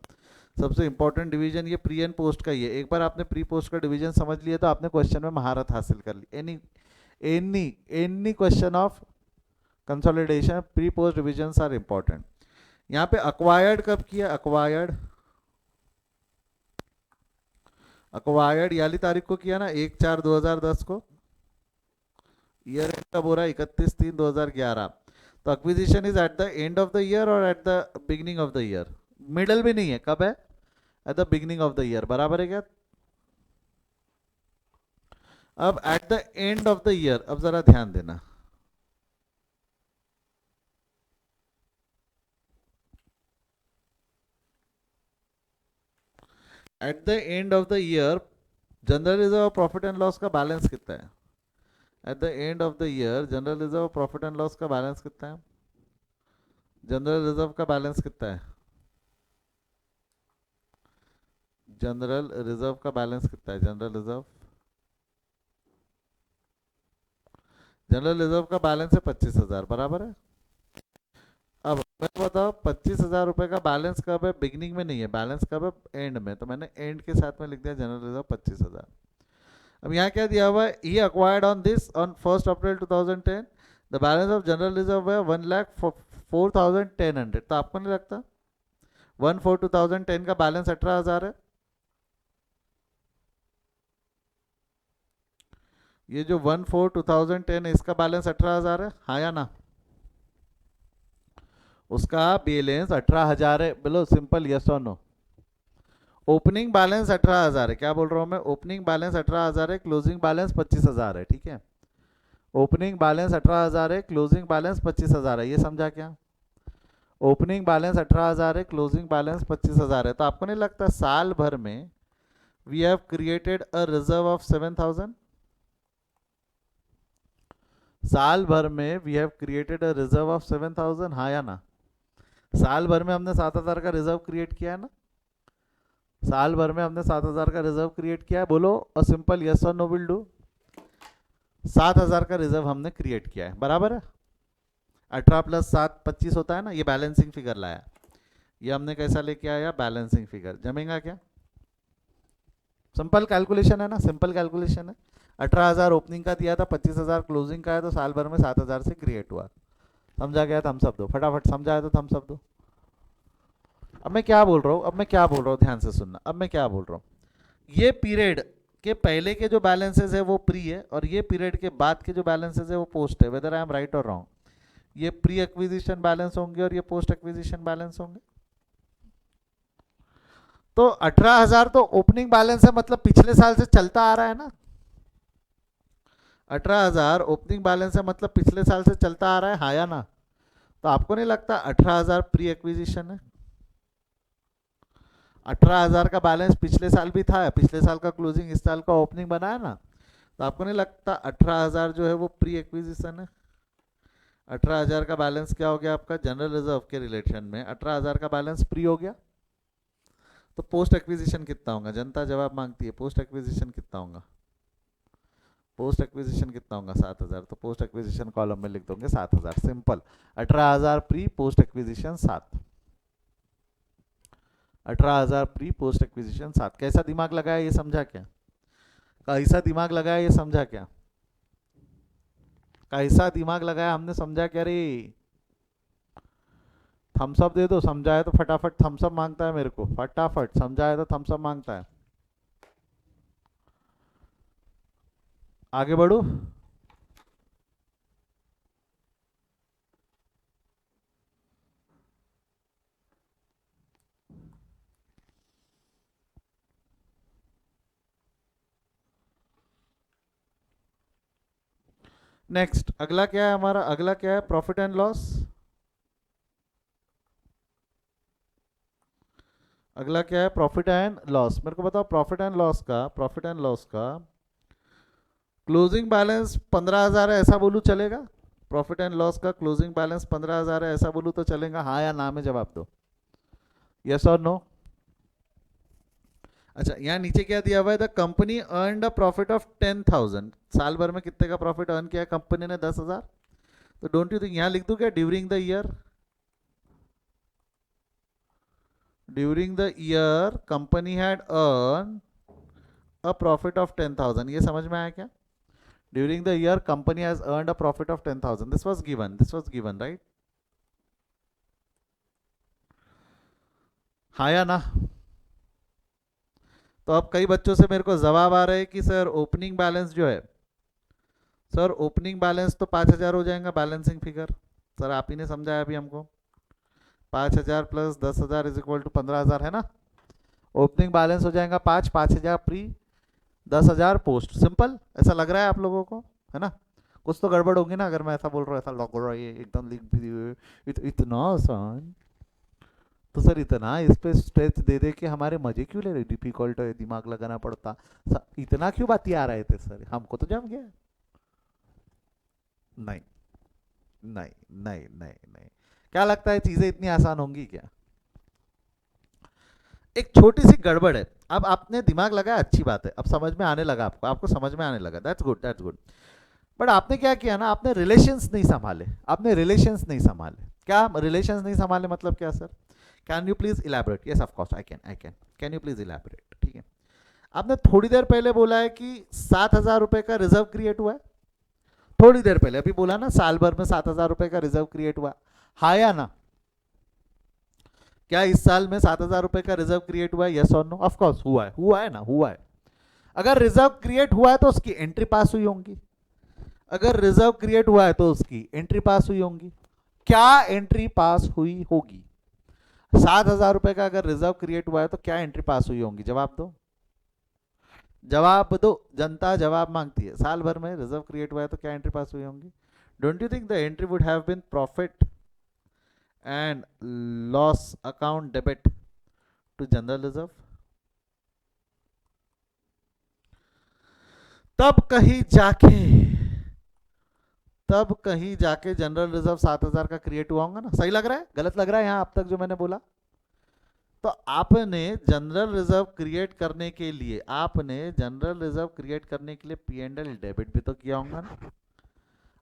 सबसे इंपॉर्टेंट डिवीजन ये प्री एंड पोस्ट का ही है। एक बार आपने प्री पोस्ट का डिवीजन समझ लिया तो आपने क्वेश्चन में महारत हासिल कर ली। Any question of consolidation pre post divisions are important. यहाँ पे अक्वायर्ड कब किया? अक्वायर्ड याली तारीख को किया ना, 1/4/2010 को। ईयर एंड कब हो रहा है? 31/3/2011। तो acquisition is at the end of the year और at the beginning of the year? Middle भी नहीं है, कब है? At the beginning of the year, बराबर है क्या? अब at the end of the year, अब जरा ध्यान देना, at the end of the year general reserve profit and loss का बैलेंस कितना है? At the end of the year general reserve profit and loss का बैलेंस कितना है? जनरल रिजर्व का बैलेंस कितना है? जनरल रिजर्व का बैलेंस कितना है? जनरल रिजर्व का बैलेंस है 25,000, बराबर है। अब मैं बताओ 25,000 रुपए का बैलेंस कब है? बिगिनिंग में नहीं है, बैलेंस कब है? एंड में। तो मैंने एंड के साथ में लिख दिया जनरल रिजर्व 25,000। अब यहाँ क्या दिया हुआ है? He acquired on this on 1 April 2010, the balance of general reserve है 1,04,1000। तो आपको नहीं लगता 1/4/2010 का बैलेंस 18,000 है? ये जो 1/4/2010 है इसका बैलेंस 18,000 है, हाँ या ना? उसका बैलेंस 18,000 है, बोलो सिंपल यस और नो। ओपनिंग बैलेंस 18,000 है, क्या बोल रहा हूँ मैं? ओपनिंग बैलेंस 18,000 है, क्लोजिंग बैलेंस 25,000 है, ठीक है? ओपनिंग बैलेंस 18,000 है, क्लोजिंग बैलेंस 25,000 है, ये समझा क्या? ओपनिंग बैलेंस 18,000 है, क्लोजिंग बैलेंस 25,000 है। तो आपको नहीं लगता साल भर में we have created a reserve of 7,000? साल भर में we have created a reserve of 7,000, हाँ या ना? साल भर में हमने 7,000 का रिजर्व क्रिएट किया है ना? साल भर में हमने 7,000 का रिजर्व क्रिएट किया है, बोलो अ सिंपल यस और नो विल डू। 7,000 का रिजर्व हमने क्रिएट किया है, बराबर है। 18 + 7 25 होता है ना, ये बैलेंसिंग फिगर लाया। ये हमने कैसा लेके आया? Balancing figure. जमेगा क्या? सिंपल कैलकुलेशन है ना, सिंपल कैलकुलेशन है। 18,000 ओपनिंग का दिया था, 25,000 क्लोजिंग का है, तो साल भर में 7,000 से क्रिएट हुआ। समझा गया? थम्स अप दो फटाफट, समझा है तो थम्स अप दो। अब मैं क्या बोल रहा हूँ, ध्यान से सुनना। अब मैं क्या बोल रहा हूँ, ये पीरियड के पहले के जो बैलेंसेस है वो प्री है, और ये पीरियड के बाद के जो बैलेंसेस है वो पोस्ट है, वेदर आई एम राइट और रॉन्ग। ये प्री एक्विजिशन बैलेंस होंगे और ये पोस्ट एक्विजिशन बैलेंस होंगे। तो 18,000 तो ओपनिंग बैलेंस है, मतलब पिछले साल से चलता आ रहा है ना। 18,000 ओपनिंग बैलेंस है, मतलब पिछले साल से चलता आ रहा है, हाँ या ना? तो आपको नहीं लगता 18,000 प्री एक्विजिशन है? 18,000 का बैलेंस पिछले साल भी था, पिछले साल का क्लोजिंग इस साल का ओपनिंग बनाया ना। तो आपको नहीं लगता 18,000 जो है वो प्री एक्विजिशन है? 18,000 का बैलेंस क्या हो गया आपका? जनरल रिजर्व के रिलेशन में 18,000 का बैलेंस प्री हो गया। तो पोस्ट एक्विजिशन कितना होगा? जनता जवाब मांगती है, पोस्ट एक्विजिशन कितना होगा? पोस्ट एक्विजिशन कितना होगा? 7,000। तो पोस्ट एक्विजिशन कॉलम में लिख दोगे 7,000, simple. 18,000 pre, post acquisition 7। 18,000 pre, post acquisition 7। कैसा दिमाग लगाया ये समझा क्या? कैसा दिमाग लगाया ये समझा क्या? कैसा दिमाग लगाया हमने, समझा क्या रे? थम्सअप दे दो, समझा है तो फटाफट थम्सअप मांगता है मेरे को, फटाफट समझा है तो थम्सअप मांगता है। आगे बढ़ो। नेक्स्ट अगला क्या है हमारा? अगला क्या है? Profit and loss. अगला क्या है? Profit and loss. मेरे को बताओ प्रॉफिट एंड लॉस का क्लोजिंग बैलेंस 15,000 है, ऐसा बोलूं चलेगा? प्रॉफिट एंड लॉस का क्लोजिंग बैलेंस 15,000 है, ऐसा बोलूँ तो चलेगा? हाँ या ना में जवाब दो, यस और नो। अच्छा, यहाँ नीचे क्या दिया हुआ है? The company earned a profit of 10,000। साल भर में कितने का प्रॉफिट अर्न किया कंपनी ने? 10,000। तो डोंट यू थिंक यहाँ लिख दूं क्या? During the year, during the year company had earn a profit of 10,000। ये समझ में आया क्या? During the year company has earned a profit of 10,000। This was given, this was given, right? हाँ या ना? तो अब कई बच्चों से मेरे को जवाब आ रहे हैं कि सर ओपनिंग बैलेंस जो है, सर ओपनिंग बैलेंस तो 5,000 हो जाएगा बैलेंसिंग फिगर। सर आप ही ने समझाया अभी हमको, 5,000 प्लस 10,000 इज इक्वल टू 15,000 है ना? ओपनिंग बैलेंस हो जाएगा 5,000 प्री, 10,000 पोस्ट। सिंपल, ऐसा लग रहा है आप लोगों को, है ना? कुछ तो गड़बड़ होगी ना अगर मैं ऐसा बोल रहा हूँ, ऐसा लग रहा है एकदम लिख भी दिए इतना आसान। तो सर इतना इस पे स्ट्रेच दे दे के हमारे मजे क्यों ले रहे? डिफिकल्ट है, दिमाग लगाना पड़ता। इतना क्यों बातें आ रहे थे सर? हमको तो जम गया। नहीं नहीं नहीं नहीं नहीं, क्या लगता है चीजें इतनी आसान होंगी क्या? एक छोटी सी गड़बड़ है। अब आपने दिमाग लगाया, अच्छी बात है, अब समझ में आने लगा, आपको आपको समझ में आने लगा, that's good, that's good. But आपने क्या किया ना, आपने रिलेशंस नहीं संभाले, आपने रिलेशंस नहीं संभाले। क्या रिलेशंस नहीं संभाले मतलब क्या sir? Can you please elaborate? Yes of course I can you please elaborate? ठीक है, आपने थोड़ी देर पहले बोला है कि 7,000 रुपए का रिजर्व क्रिएट हुआ है। थोड़ी देर पहले अभी बोला ना, साल भर में 7,000 रुपए का रिजर्व क्रिएट हुआ। हाँ या ना? क्या इस साल में 7,000 रुपए का रिजर्व क्रिएट हुआ है? यस और नो? ऑफ कोर्स हुआ है ना, हुआ है। अगर रिजर्व क्रिएट हुआ है तो उसकी एंट्री पास हुई होंगी। अगर रिजर्व क्रिएट हुआ है तो उसकी एंट्री पास हुई होंगी। क्या एंट्री पास हुई होगी? 7,000 रुपए का अगर रिजर्व क्रिएट हुआ है तो क्या एंट्री पास हुई होंगी? जवाब दो, जवाब दो। जनता जवाब मांगती है। साल भर में रिजर्व क्रिएट हुआ है तो क्या एंट्री पास हुई होंगी? Don't you think the entry would have been profit and loss account debit to general reserve? तब कहीं जाके, तब कहीं जाके जनरल रिजर्व 7,000 का क्रिएट हुआ होगा ना? सही लग रहा है, गलत लग रहा है यहाँ अब तक जो मैंने बोला? तो आपने जनरल रिजर्व क्रिएट करने के लिए, आपने जनरल रिजर्व क्रिएट करने के लिए पी एंड एल डेबिट भी तो किया होगा ना?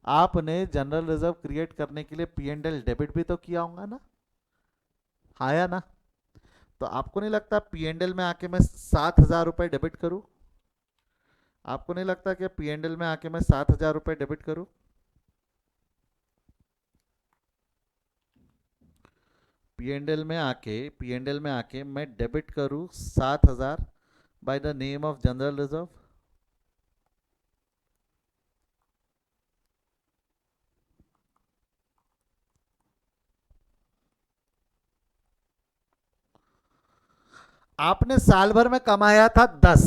आपने जनरल रिजर्व क्रिएट करने के लिए पी एंड एल डेबिट भी तो किया होगा ना? हाँ या ना? तो आपको नहीं लगता पी एंड एल में आके मैं 7,000 रुपए डेबिट करूं? आपको नहीं लगता कि पी एंड एल में आके मैं 7,000 रुपए डेबिट करूं? पी एंड एल में आके मैं डेबिट करूं 7,000 by the name of general reserve? आपने साल भर में कमाया था 10,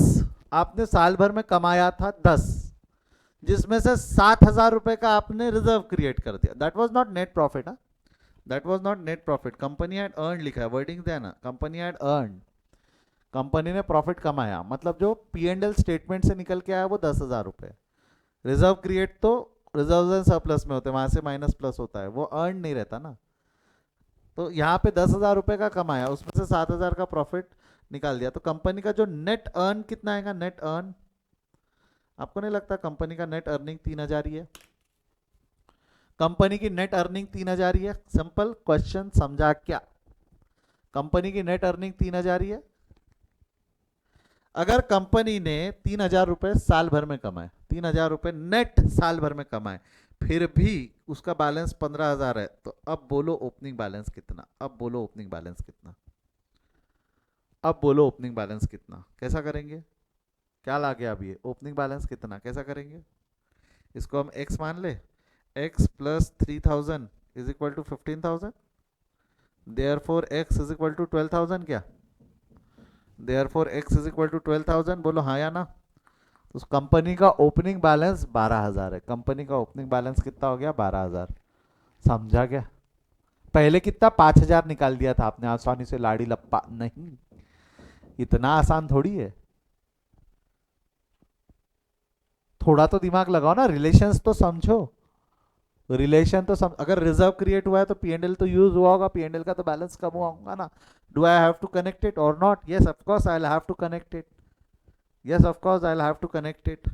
आपने साल भर में कमाया था 10, जिसमें से 7,000 रुपए का आपने रिजर्व क्रिएट कर दिया। That was not net profit. हाँ, that was not net profit. Company had earn लिखा है, वर्डिंग है ना, कंपनी हैड अर्न। कंपनी ने प्रॉफिट कमाया, मतलब जो पी एंड एल स्टेटमेंट से निकल के आया वो 10,000 रुपए। रिजर्व क्रिएट तो रिजर्व एंड सरप्लस में होते हैं, वहां से माइनस प्लस होता है, वो अर्न नहीं रहता ना। तो यहाँ पे 10,000 रुपए का कमाया, उसमें से 7,000 का प्रॉफिट निकाल दिया, तो कंपनी का जो नेट अर्न कितना आएगा? नेट अर्न, आपको नहीं लगता कंपनी का नेट अर्निंग 3,000 ही है? कंपनी की नेट अर्निंग 3,000 ही है। सिंपल क्वेश्चन, समझा क्या? कंपनी की नेट अर्निंग 3,000 ही है। अगर कंपनी ने 3,000 रुपए साल भर में कमाए, 3,000 रुपए नेट साल भर में कमाए, फिर भी उसका बैलेंस 15,000 है, तो अब बोलो ओपनिंग बैलेंस कितना? अब बोलो ओपनिंग बैलेंस कितना? अब बोलो ओपनिंग बैलेंस कितना? कैसा करेंगे? क्या ला गया अब ये? ओपनिंग बैलेंस कितना कैसा करेंगे? इसको हम x मान ले, x plus 3,000 is equal to 15,000, therefore x is equal to 12,000। क्या? Therefore x is equal to 12,000, बोलो हाँ या ना? तो उस कंपनी का ओपनिंग बैलेंस 12,000 है। कंपनी का ओपनिंग बैलेंस कितना हो गया? 12,000। समझा क्या? पहले कितना? 5,000 निकाल दिया था आपने आसानी से, लाड़ी लप्पा। नहीं, इतना आसान थोड़ी है। थोड़ा तो दिमाग लगाओ ना, रिलेशंस तो समझो। रिलेशन तो अगर रिजर्व क्रिएट हुआ है तो पीएनएल तो यूज हुआ होगा, पीएनएल का तो बैलेंस कम हुआ होगा ना. Do I have to connect it और not? Yes of course I will have to connect it. Yes of course I will have to connect it.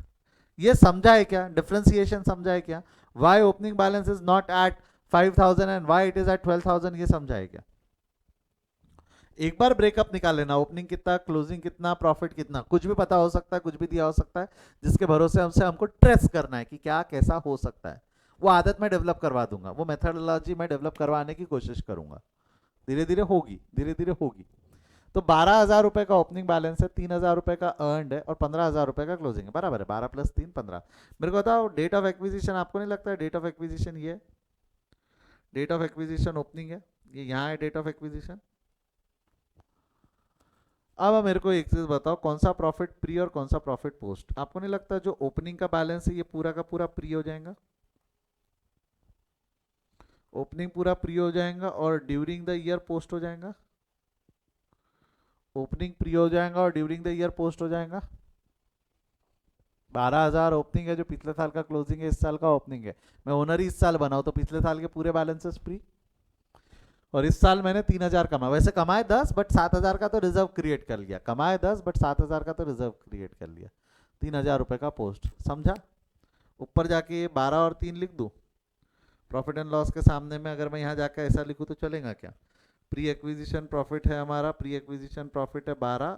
ये समझा है क्या? डिफरेंशिएशन समझा है क्या? Why opening balance is not at 5000 and why it is at 12000, ये समझा है क्या? एक बार ब्रेकअप निकाल लेना, ओपनिंग कितना, क्लोजिंग कितना, प्रॉफिट कितना, कुछ भी पता हो सकता है, कुछ भी दिया हो सकता है, जिसके भरोसे हमसे हमको ट्रेस करना है कि क्या कैसा हो सकता है. वो आदत मैं डेवलप करवा दूंगा, वो मेथडोलॉजी मैं डेवलप करवाने की कोशिश करूंगा. धीरे धीरे होगी, धीरे धीरे होगी. तो 12,000 रुपए का ओपनिंग बैलेंस है, 3,000 रुपए का अर्नड है और 15,000 रुपए का क्लोजिंग है. बराबर है, 12 + 3 15. मेरे को बताओ डेट ऑफ एक्विजिशन, आपको नहीं लगता है डेट ऑफ एक्विजिशन ये डेट ऑफ एक्विजिशन ओपनिंग है, ये यहाँ है डेट ऑफ एक्विजिशन. अब मेरे को एक चीज बताओ, कौन सा प्रॉफिट प्री और कौन सा प्रॉफिट पोस्ट? आपको नहीं लगता जो ओपनिंग का बैलेंस है ये पूरा का पूरा प्री हो जाएगा? ओपनिंग पूरा प्री हो जाएगा और ड्यूरिंग द ईयर पोस्ट हो जाएगा. ओपनिंग प्री हो जाएगा और ड्यूरिंग द ईयर पोस्ट हो जाएगा. 12,000 ओपनिंग है जो पिछले साल का क्लोजिंग है, इस साल का ओपनिंग है. मैं ओनर ही इस साल बनाऊं तो पिछले साल के पूरे बैलेंसेस प्री. और इस साल मैंने 3,000 कमाया, वैसे कमाए 10 बट 7,000 का तो रिजर्व क्रिएट कर लिया. कमाए 10 बट 7,000 का तो रिजर्व क्रिएट कर लिया. 3,000 रुपए का पोस्ट, समझा? ऊपर जाके 12 और 3 लिख दूं प्रॉफिट एंड लॉस के सामने में? अगर मैं यहाँ जाकर ऐसा लिखूँ तो चलेगा क्या? प्री एक्विजिशन प्रॉफिट है हमारा, प्री एक्विजिशन प्रॉफिट है 12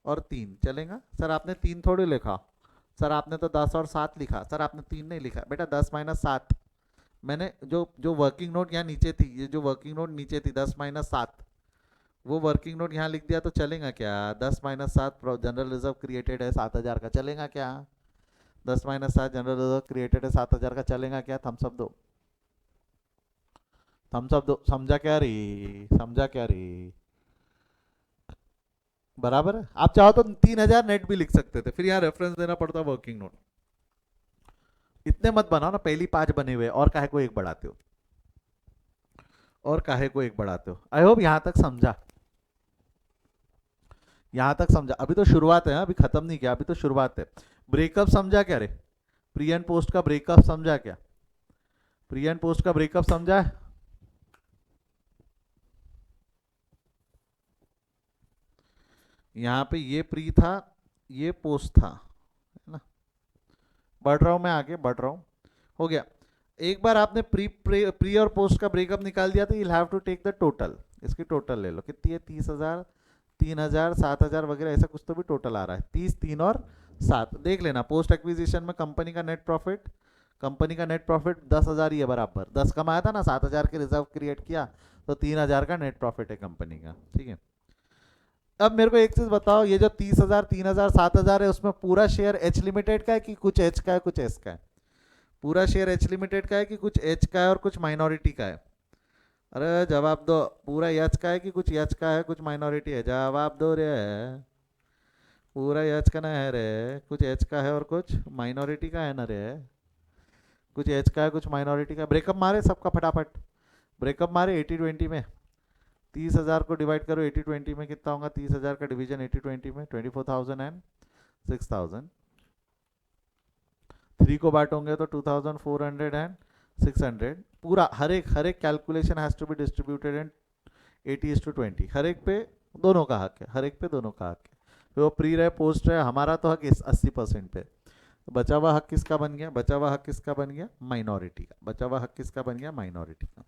और 3, चलेगा? सर आपने 3 थोड़ी लिखा, सर आपने तो 10 और 7 लिखा. सर आपने 3 नहीं लिखा बेटा, 10 - 7. मैंने जो जो वर्किंग नोट यहाँ नीचे थी, ये जो वर्किंग नोट नीचे थी 10 - 7, वो वर्किंग नोट यहाँ लिख दिया तो चलेगा क्या? 10 - 7 जनरल रिजर्व क्रिएटेड है 7,000 का, चलेगा क्या? 10 - 7 जनरल रिजर्व क्रिएटेड है 7,000 का, चलेगा क्या? थम्स अप दो, थम्स अप दो. समझा क्या रे? समझा क्या रे? बराबर है. आप चाहो तो 3,000 नेट भी लिख सकते थे, फिर यहाँ रेफरेंस देना पड़ता वर्किंग नोट. इतने मत बनाओ ना, पहली 5 बने हुए और काहे को एक बढ़ाते हो, और काहे को एक बढ़ाते हो. आई होप यहां तक समझा, यहां तक समझा. अभी तो शुरुआत है, अभी खत्म नहीं किया, अभी तो शुरुआत है. ब्रेकअप समझा क्या रे? प्री एंड पोस्ट का ब्रेकअप समझा क्या? प्री एंड पोस्ट का ब्रेकअप समझा है? यहाँ पे ये प्री था, ये पोस्ट था, है ना? बढ़ रहा हूं मैं आगे, बढ़ रहा हूं. हो गया. एक बार आपने प्री और पोस्ट का ब्रेकअप निकाल दिया तो you have to take the total. इसकी टोटल ले लो, कितनी है? 30,000, 3,000, 7,000 वगैरह ऐसा कुछ तो भी टोटल आ रहा है. 30, 3 और 7 देख लेना. पोस्ट एक्विजिशन में कंपनी का नेट प्रॉफिट, कंपनी का नेट प्रॉफिट 10,000 ही है बराबर. 10 कमाया था ना, 7,000 के रिजर्व क्रिएट किया तो 3,000 का नेट प्रॉफिट है कंपनी का. ठीक है. अब मेरे को एक चीज बताओ, ये जो 30,000, 3,000, 7,000 है उसमें पूरा शेयर एच लिमिटेड का है कि कुछ एच का है कुछ एस का है? पूरा शेयर एच लिमिटेड का है कि कुछ एच का है और कुछ माइनॉरिटी का है? अरे जवाब दो. पूरा एच का है कि कुछ एच का है कुछ माइनॉरिटी है? जवाब दो रे. पूरा एच का ना है रे, कुछ एच का है और कुछ माइनॉरिटी का है ना रे. कुछ एच का है कुछ माइनॉरिटी का. ब्रेकअप मारे सबका फटाफट, ब्रेकअप मारे 80-20 में. 30,000 को डिवाइड करो 80-20 में, कितना होगा? 30,000 का डिवीजन 80-20 में 24,000 एंड 6,000. 3 को बांटोगे तो 2,400 एंड 600. पूरा हर एक calculation has to be distributed in 80:20. हर एक पे दोनों का हक है, हर एक पे दोनों का हक है. तो वो प्री रहे पोस्ट रहे, हमारा तो हक 80% पे. तो बचा हुआ हक किसका बन गया? बचा हुआ हक किसका बन गया? माइनॉरिटी का. बचा हुआ हक किसका बन गया? माइनॉरिटी का.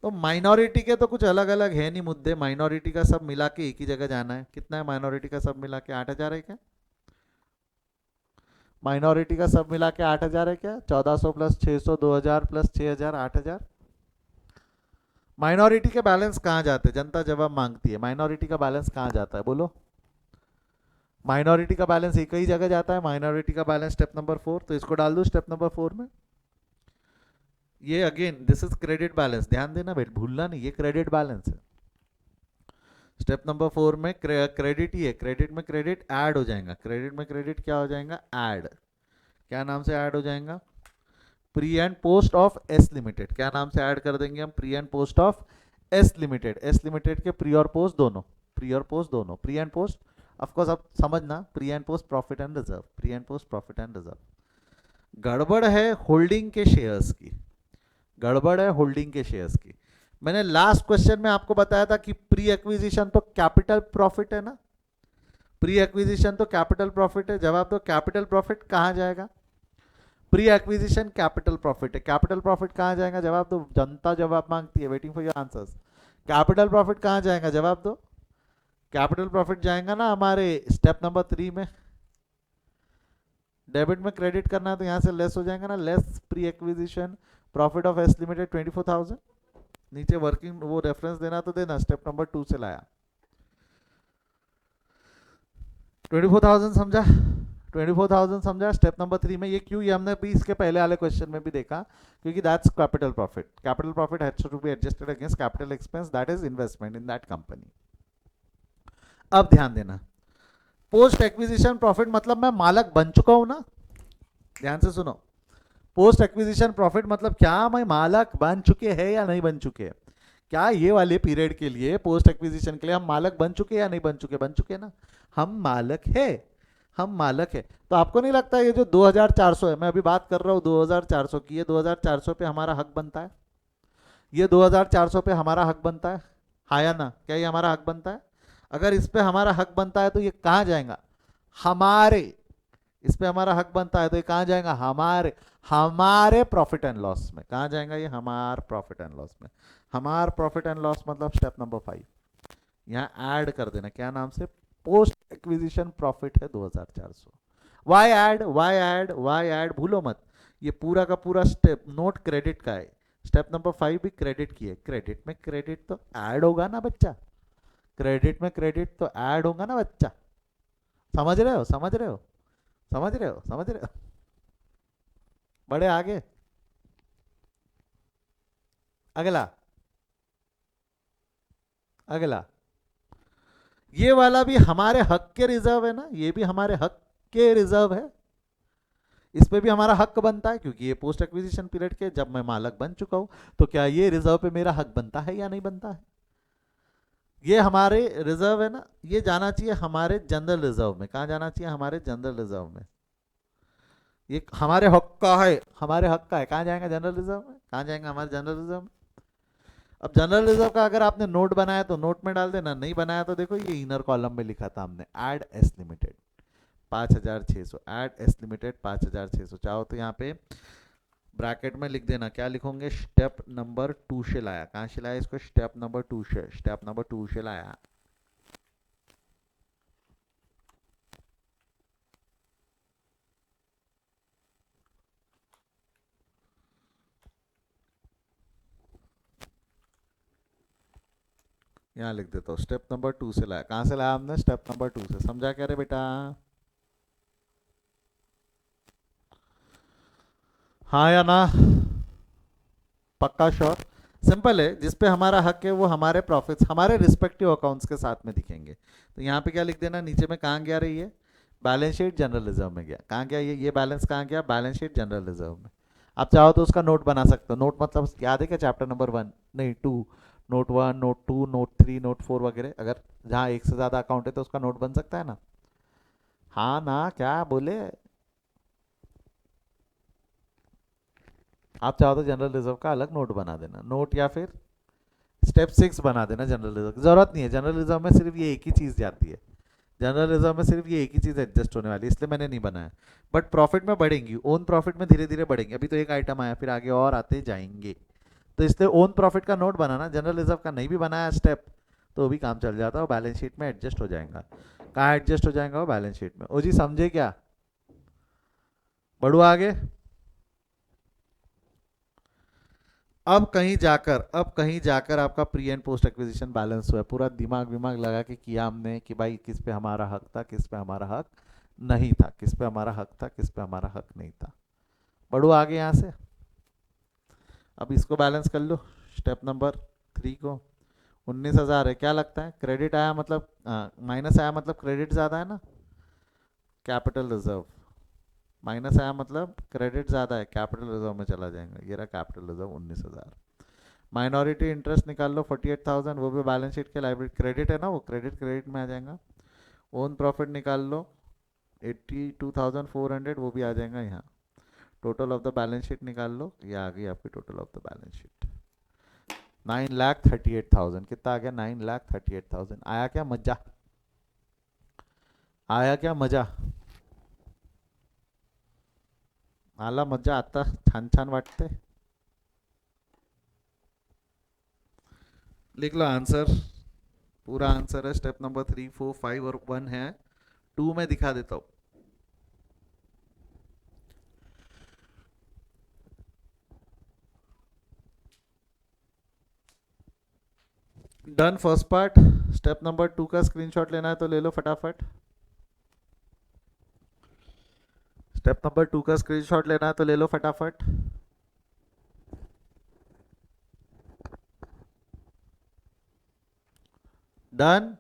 तो माइनॉरिटी के तो कुछ अलग अलग है नहीं मुद्दे. माइनॉरिटी का सब मिला के एक ही जगह जाना है. कितना है माइनॉरिटी का सब मिला के? 8,000 है क्या? माइनॉरिटी का सब मिला के 8,000 है क्या? 1,400 + 600, 2,000 + 6,000, 8,000. माइनॉरिटी के बैलेंस कहाँ जाते हैं? जनता जवाब मांगती है. माइनॉरिटी का बैलेंस कहाँ जाता है बोलो? माइनॉरिटी का बैलेंस एक ही जगह जाता है. माइनॉरिटी का बैलेंस स्टेप नंबर 4, तो इसको डाल दो स्टेप नंबर 4 में. ये again this is credit balance, ध्यान देना बेट, भूलना नहीं, ये क्रेडिट बैलेंस है. स्टेप नंबर 4 में क्रेडिट ही है. क्रेडिट में क्रेडिट ऐड हो जाएगा. क्रेडिट में क्रेडिट क्या हो जाएगा? ऐड. क्या नाम से ऐड हो जाएगा? Pre and post of S limited. क्या नाम से ऐड कर देंगे हम? Pre and post of S limited. S limited के प्री और पोस्ट दोनों, प्री और पोस्ट दोनों. प्री एंड पोस्ट ऑफकोर्स अब समझना, pre and post profit and reserve, pre and post profit and reserve. गड़बड़ है होल्डिंग के शेयर्स की. गड़बड़ है होल्डिंग के शेयर्स की। मैंने लास्ट क्वेश्चन में आपको बताया था कि प्री एक्विजिशन तो कैपिटल प्रॉफिट है ना, प्री एक्विजिशन तो कैपिटल प्रॉफिट है। जवाब दो, कैपिटल प्रॉफिट कहां जाएगा? प्री एक्विजिशन कैपिटल प्रॉफिट है, कैपिटल प्रॉफिट कहां जाएगा? जवाब दो, जनता जवाब मांगती है, waiting for your answers. Capital profit कहां जाएगा? जवाब दो। कैपिटल प्रॉफिट जाएगा ना हमारे स्टेप नंबर 3 में, डेबिट में क्रेडिट करना है तो यहां से लेस हो जाएगा ना, less pre acquisition profit of S limited 24,000। नीचे वर्किंग वो रेफरेंस देना तो देना, स्टेप नंबर 2 से लाया। 24,000 समझा? 24,000 समझा स्टेप नंबर 3 में। ये क्यों, ये हमने भी इसके पहले वाले क्वेश्चन में भी देखा, क्योंकि that's capital profit. Capital profit has to be adjusted against capital expense, that is investment in that company. अब ध्यान देना, पोस्ट एक्विजिशन प्रॉफिट मतलब मैं मालक बन चुका हूं ना, ध्यान से सुनो। पोस्ट एक्विजिशन प्रॉफिट मतलब क्या मैं मालक बन चुके हैं या नहीं बन चुके? क्या ये वाले पीरियड के लिए, पोस्ट एक्विजिशन के लिए हम मालक बन चुके या नहीं बन चुके? बन चुके ना, हम मालक है, हम मालक है। तो आपको नहीं लगता ये जो 2400 है, मैं अभी बात कर रहा हूँ 2400 की, ये 2400 पे हमारा हक बनता है? ये 2400 पे हमारा हक बनता है, हाँ या ना? क्या ये हमारा हक बनता है? अगर इस पे हमारा हक बनता है तो ये कहाँ जाएगा? हमारे, इस पे हमारा हक बनता है तो ये कहाँ जाएगा? हमारे, हमारे प्रॉफिट एंड लॉस में। कहाँ जाएगा ये? हमार प्रॉफिट एंड लॉस में। हमार प्रॉफिट एंड लॉस मतलब स्टेप नंबर 5, यहाँ ऐड कर देना, क्या नाम से? पोस्ट एक्विजिशन प्रॉफिट है 2400। Why add, why add, why add, भूलो मत। ये पूरा का पूरा स्टेप नोट क्रेडिट का है। स्टेप नंबर 5 भी क्रेडिट की है, क्रेडिट में क्रेडिट तो ऐड होगा ना बच्चा, क्रेडिट में क्रेडिट तो ऐड होगा ना बच्चा। समझ रहे हो? समझ रहे हो? समझ रहे हो? समझ रहे हो? बड़े आगे। अगला, अगला, ये वाला भी हमारे हक के रिजर्व है ना, ये भी हमारे हक के रिजर्व है। इस पे भी हमारा हक बनता है क्योंकि ये पोस्ट एक्विजिशन पीरियड के, जब मैं मालक बन चुका हूं तो क्या ये रिजर्व पे मेरा हक बनता है या नहीं बनता है? ये हमारे रिजर्व है ना, ये जाना चाहिए हमारे जनरल रिजर्व में। कहाँ जाना चाहिए? हमारे जनरल रिजर्व में। ये हमारे हक का है, हमारे हक का है। कहाँ जाएगा? जनरल रिजर्व में। कहाँ जाएगा? हमारे जनरल रिजर्व में। अब जनरल रिजर्व का अगर आपने नोट बनाया तो नोट में डाल देना, नहीं बनाया तो देखो ये इनर कॉलम में लिखा था हमने, add S limited 5,600, add S limited 5,600। चाहो तो यहाँ पे ब्रैकेट में लिख देना, क्या लिखोगे? स्टेप नंबर 2 से लाया। कहाँ से लाया इसको? स्टेप नंबर 2 से, स्टेप नंबर 2 से लाया। यहाँ लिख देता हूँ, स्टेप नंबर 2 से लाया। कहाँ से लाया हमने? स्टेप नंबर 2 से। समझा क्या रे बेटा? हाँ या ना? पक्का श्योर? सिंपल है, जिस पे हमारा हक है वो हमारे प्रॉफिट्स हमारे रिस्पेक्टिव अकाउंट्स के साथ में दिखेंगे। तो यहाँ पे क्या लिख देना नीचे में? कहाँ गया रही है? बैलेंस शीट जनरल रिजर्व में गया। कहाँ गया ये बैलेंस? कहाँ गया? बैलेंस शीट जनरल रिजर्व में। आप चाहो तो उसका नोट बना सकते हो। नोट मतलब याद है क्या? चैप्टर नंबर 1 नहीं 2, नोट 1, नोट 2, नोट 3, नोट 4 वगैरह, अगर जहाँ एक से ज़्यादा अकाउंट है तो उसका नोट बन सकता है ना? हाँ ना? क्या बोले? आप चाहो तो जनरल रिजर्व का अलग नोट बना देना, नोट, या फिर स्टेप 6 बना देना जनरल रिजर्व की। जरूरत नहीं है, जनरल रिजर्व में सिर्फ ये एक ही चीज़ जाती है। जनरल रिजर्व में सिर्फ ये एक ही चीज़ एडजस्ट होने वाली है, इसलिए मैंने नहीं बनाया। बट प्रॉफिट में बढ़ेंगी, ओन प्रॉफिट में धीरे धीरे बढ़ेंगे। अभी तो एक आइटम आया, फिर आगे और आते जाएंगे। तो इसलिए ओन प्रॉफिट का नोट बनाना। जनरल रिजर्व का नहीं भी बनाया स्टेप तो भी काम चल जाता है, बैलेंस शीट में एडजस्ट हो जाएगा। कहाँ एडजस्ट हो जाएगा? वो बैलेंस शीट में। ओ जी समझे क्या? बढ़ू आगे। अब कहीं जाकर आपका pre and post acquisition balance हुआ है। पूरा दिमाग विमाग लगा के किया हमने कि भाई किस पे हमारा हक था, किस पे हमारा हक नहीं था, किस पे हमारा हक था, किस पे हमारा हक नहीं था। बढ़ो आगे यहाँ से। अब इसको बैलेंस कर लो, स्टेप नंबर 3 को। 19,000 है, क्या लगता है? क्रेडिट आया मतलब माइनस आया मतलब क्रेडिट ज़्यादा है ना? कैपिटल रिजर्व माइनस आया मतलब क्रेडिट ज़्यादा है, कैपिटल रिजर्व में चला जाएगा। ये रहा कैपिटल रिजर्व 19,000। माइनॉरिटी इंटरेस्ट निकाल लो 48,000, वो भी बैलेंस शीट के लाइबिलिटी क्रेडिट है ना, वो क्रेडिट क्रेडिट में आ जाएगा। ओन प्रॉफिट निकाल लो 82,400, वो भी आ जाएगा यहाँ। Total of the balance sheet निकाल लो, ये आ गई आपकी total of the balance sheet 9,38,000। कितना आ गया? 9,38,000। आया क्या मजा? आया क्या मजा? आला मजा आता? छान छान वाटते? लिख लो आंसर, पूरा आंसर है। स्टेप नंबर 3, 4, 5 और 1 है, 2 में दिखा देता हूं। Done first part. Step number 2 का स्क्रीनशॉट लेना है तो ले लो फटाफट। स्टेप नंबर 2 का स्क्रीनशॉट लेना है तो ले लो फटाफट। डन।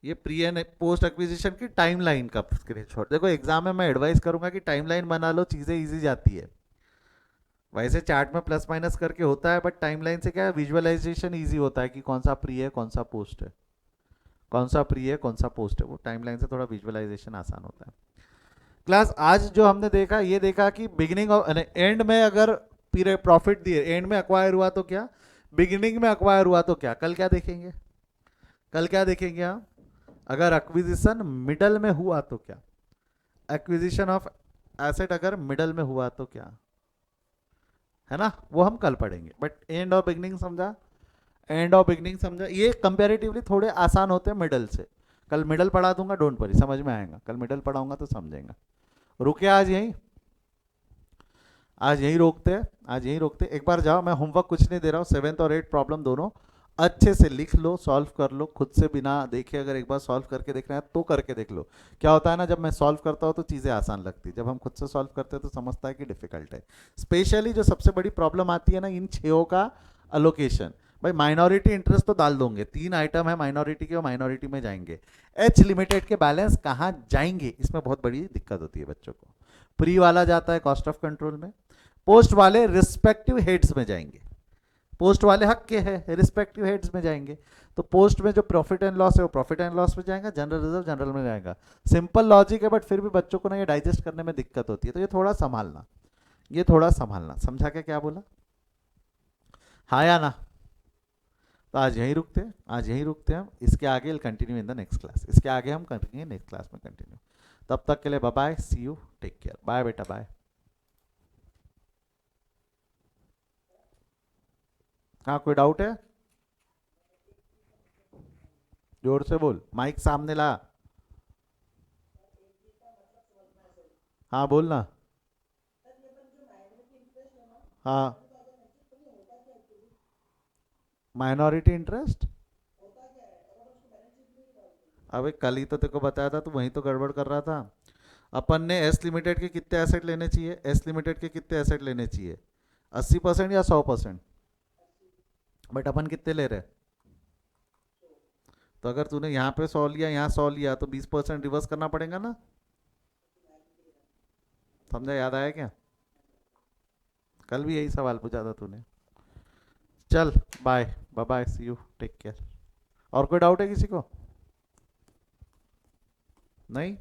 ये प्री एंड पोस्ट एक्विजिशन की टाइमलाइन का स्क्रीनशॉट। देखो एग्जाम में मैं एडवाइस करूंगा कि टाइमलाइन बना लो, चीजें इजी जाती है। वैसे चार्ट में प्लस माइनस करके होता है, बट टाइमलाइन से क्या है, विजुअलाइजेशन इजी होता है कि कौन सा प्री है कौन सा पोस्ट है, कौन सा प्री है कौन सा पोस्ट है। वो टाइमलाइन से थोड़ा विजुअलाइजेशन आसान होता है। क्लास आज जो हमने देखा, ये देखा कि बिगिनिंग ऑफ एंड में अगर प्रॉफिट दिए, एंड में अक्वायर हुआ तो क्या, बिगिनिंग में अक्वायर हुआ तो क्या। कल क्या देखेंगे? कल क्या देखेंगे हम? अगर एक्विजिशन मिडल में हुआ तो क्या, एक्विजिशन ऑफ एसेट अगर मिडल में हुआ तो क्या, है ना, वो हम कल पढ़ेंगे। बट एंड और बिगनिंग समझा? एंड और बिगनिंग समझा? ये कंपेरेटिवली थोड़े आसान होते हैं मिडल से। कल मिडल पढ़ा दूंगा, डोंट वरी, समझ में आएगा। कल मिडल पढ़ाऊंगा तो समझेंगे। रुके आज यहीं, आज यहीं रोकते हैं, आज यहीं रोकते हैं। एक बार जाओ, मैं होमवर्क कुछ नहीं दे रहा हूँ, 7th और 8th प्रॉब्लम दोनों अच्छे से लिख लो, सॉल्व कर लो खुद से बिना देखे। अगर एक बार सॉल्व करके देखना है तो करके देख लो। क्या होता है ना, जब मैं सॉल्व करता हूँ तो चीज़ें आसान लगती है, जब हम खुद से सॉल्व करते हैं तो समझता है कि डिफिकल्ट है। स्पेशली जो सबसे बड़ी प्रॉब्लम आती है ना, इन छो का अलोकेशन। भाई माइनॉरिटी इंटरेस्ट तो डाल दोगे, 3 आइटम है माइनॉरिटी के, और माइनॉरिटी में जाएंगे। एच लिमिटेड के बैलेंस कहाँ जाएंगे, इसमें बहुत बड़ी दिक्कत होती है बच्चों को। प्री वाला जाता है कॉस्ट ऑफ कंट्रोल में, पोस्ट वाले रिस्पेक्टिव हेड्स में जाएंगे। पोस्ट वाले हक के हैं, रिस्पेक्टिव हेड्स में जाएंगे। तो पोस्ट में जो प्रॉफिट एंड लॉस है वो प्रॉफिट एंड लॉस में जाएगा, जनरल रिजर्व जनरल में जाएगा। सिंपल लॉजिक है, बट फिर भी बच्चों को ना ये डाइजेस्ट करने में दिक्कत होती है, तो ये थोड़ा संभालना, ये थोड़ा संभालना। समझा क्या बोला? हाँ या ना? तो आज यहीं रुकते हैं, आज यहीं रुकते हैं हम। इसके आगे continue in the next class, इसके आगे हम करेंगे नेक्स्ट क्लास में कंटिन्यू। तब तक के लिए bye bye, see you, take care, bye बेटा बाय। हाँ कोई डाउट है? जोर से बोल, माइक सामने ला। हाँ बोलना। हाँ, माइनॉरिटी इंटरेस्ट। अबे कल ही तो तेरे को बताया था, तू वहीं तो गड़बड़ कर रहा था। अपन ने एस लिमिटेड के कितने एसेट लेने चाहिए, एस लिमिटेड के कितने एसेट लेने चाहिए, 80% या 100%? बट अपन कितने ले रहे हैं? तो अगर तूने यहाँ पे 100 लिया, यहाँ 100 लिया, तो 20% रिवर्स करना पड़ेगा ना। समझा? याद आया क्या? कल भी यही सवाल पूछा था तूने। चल bye, bye bye, see you, take care. और कोई डाउट है किसी को? नहीं?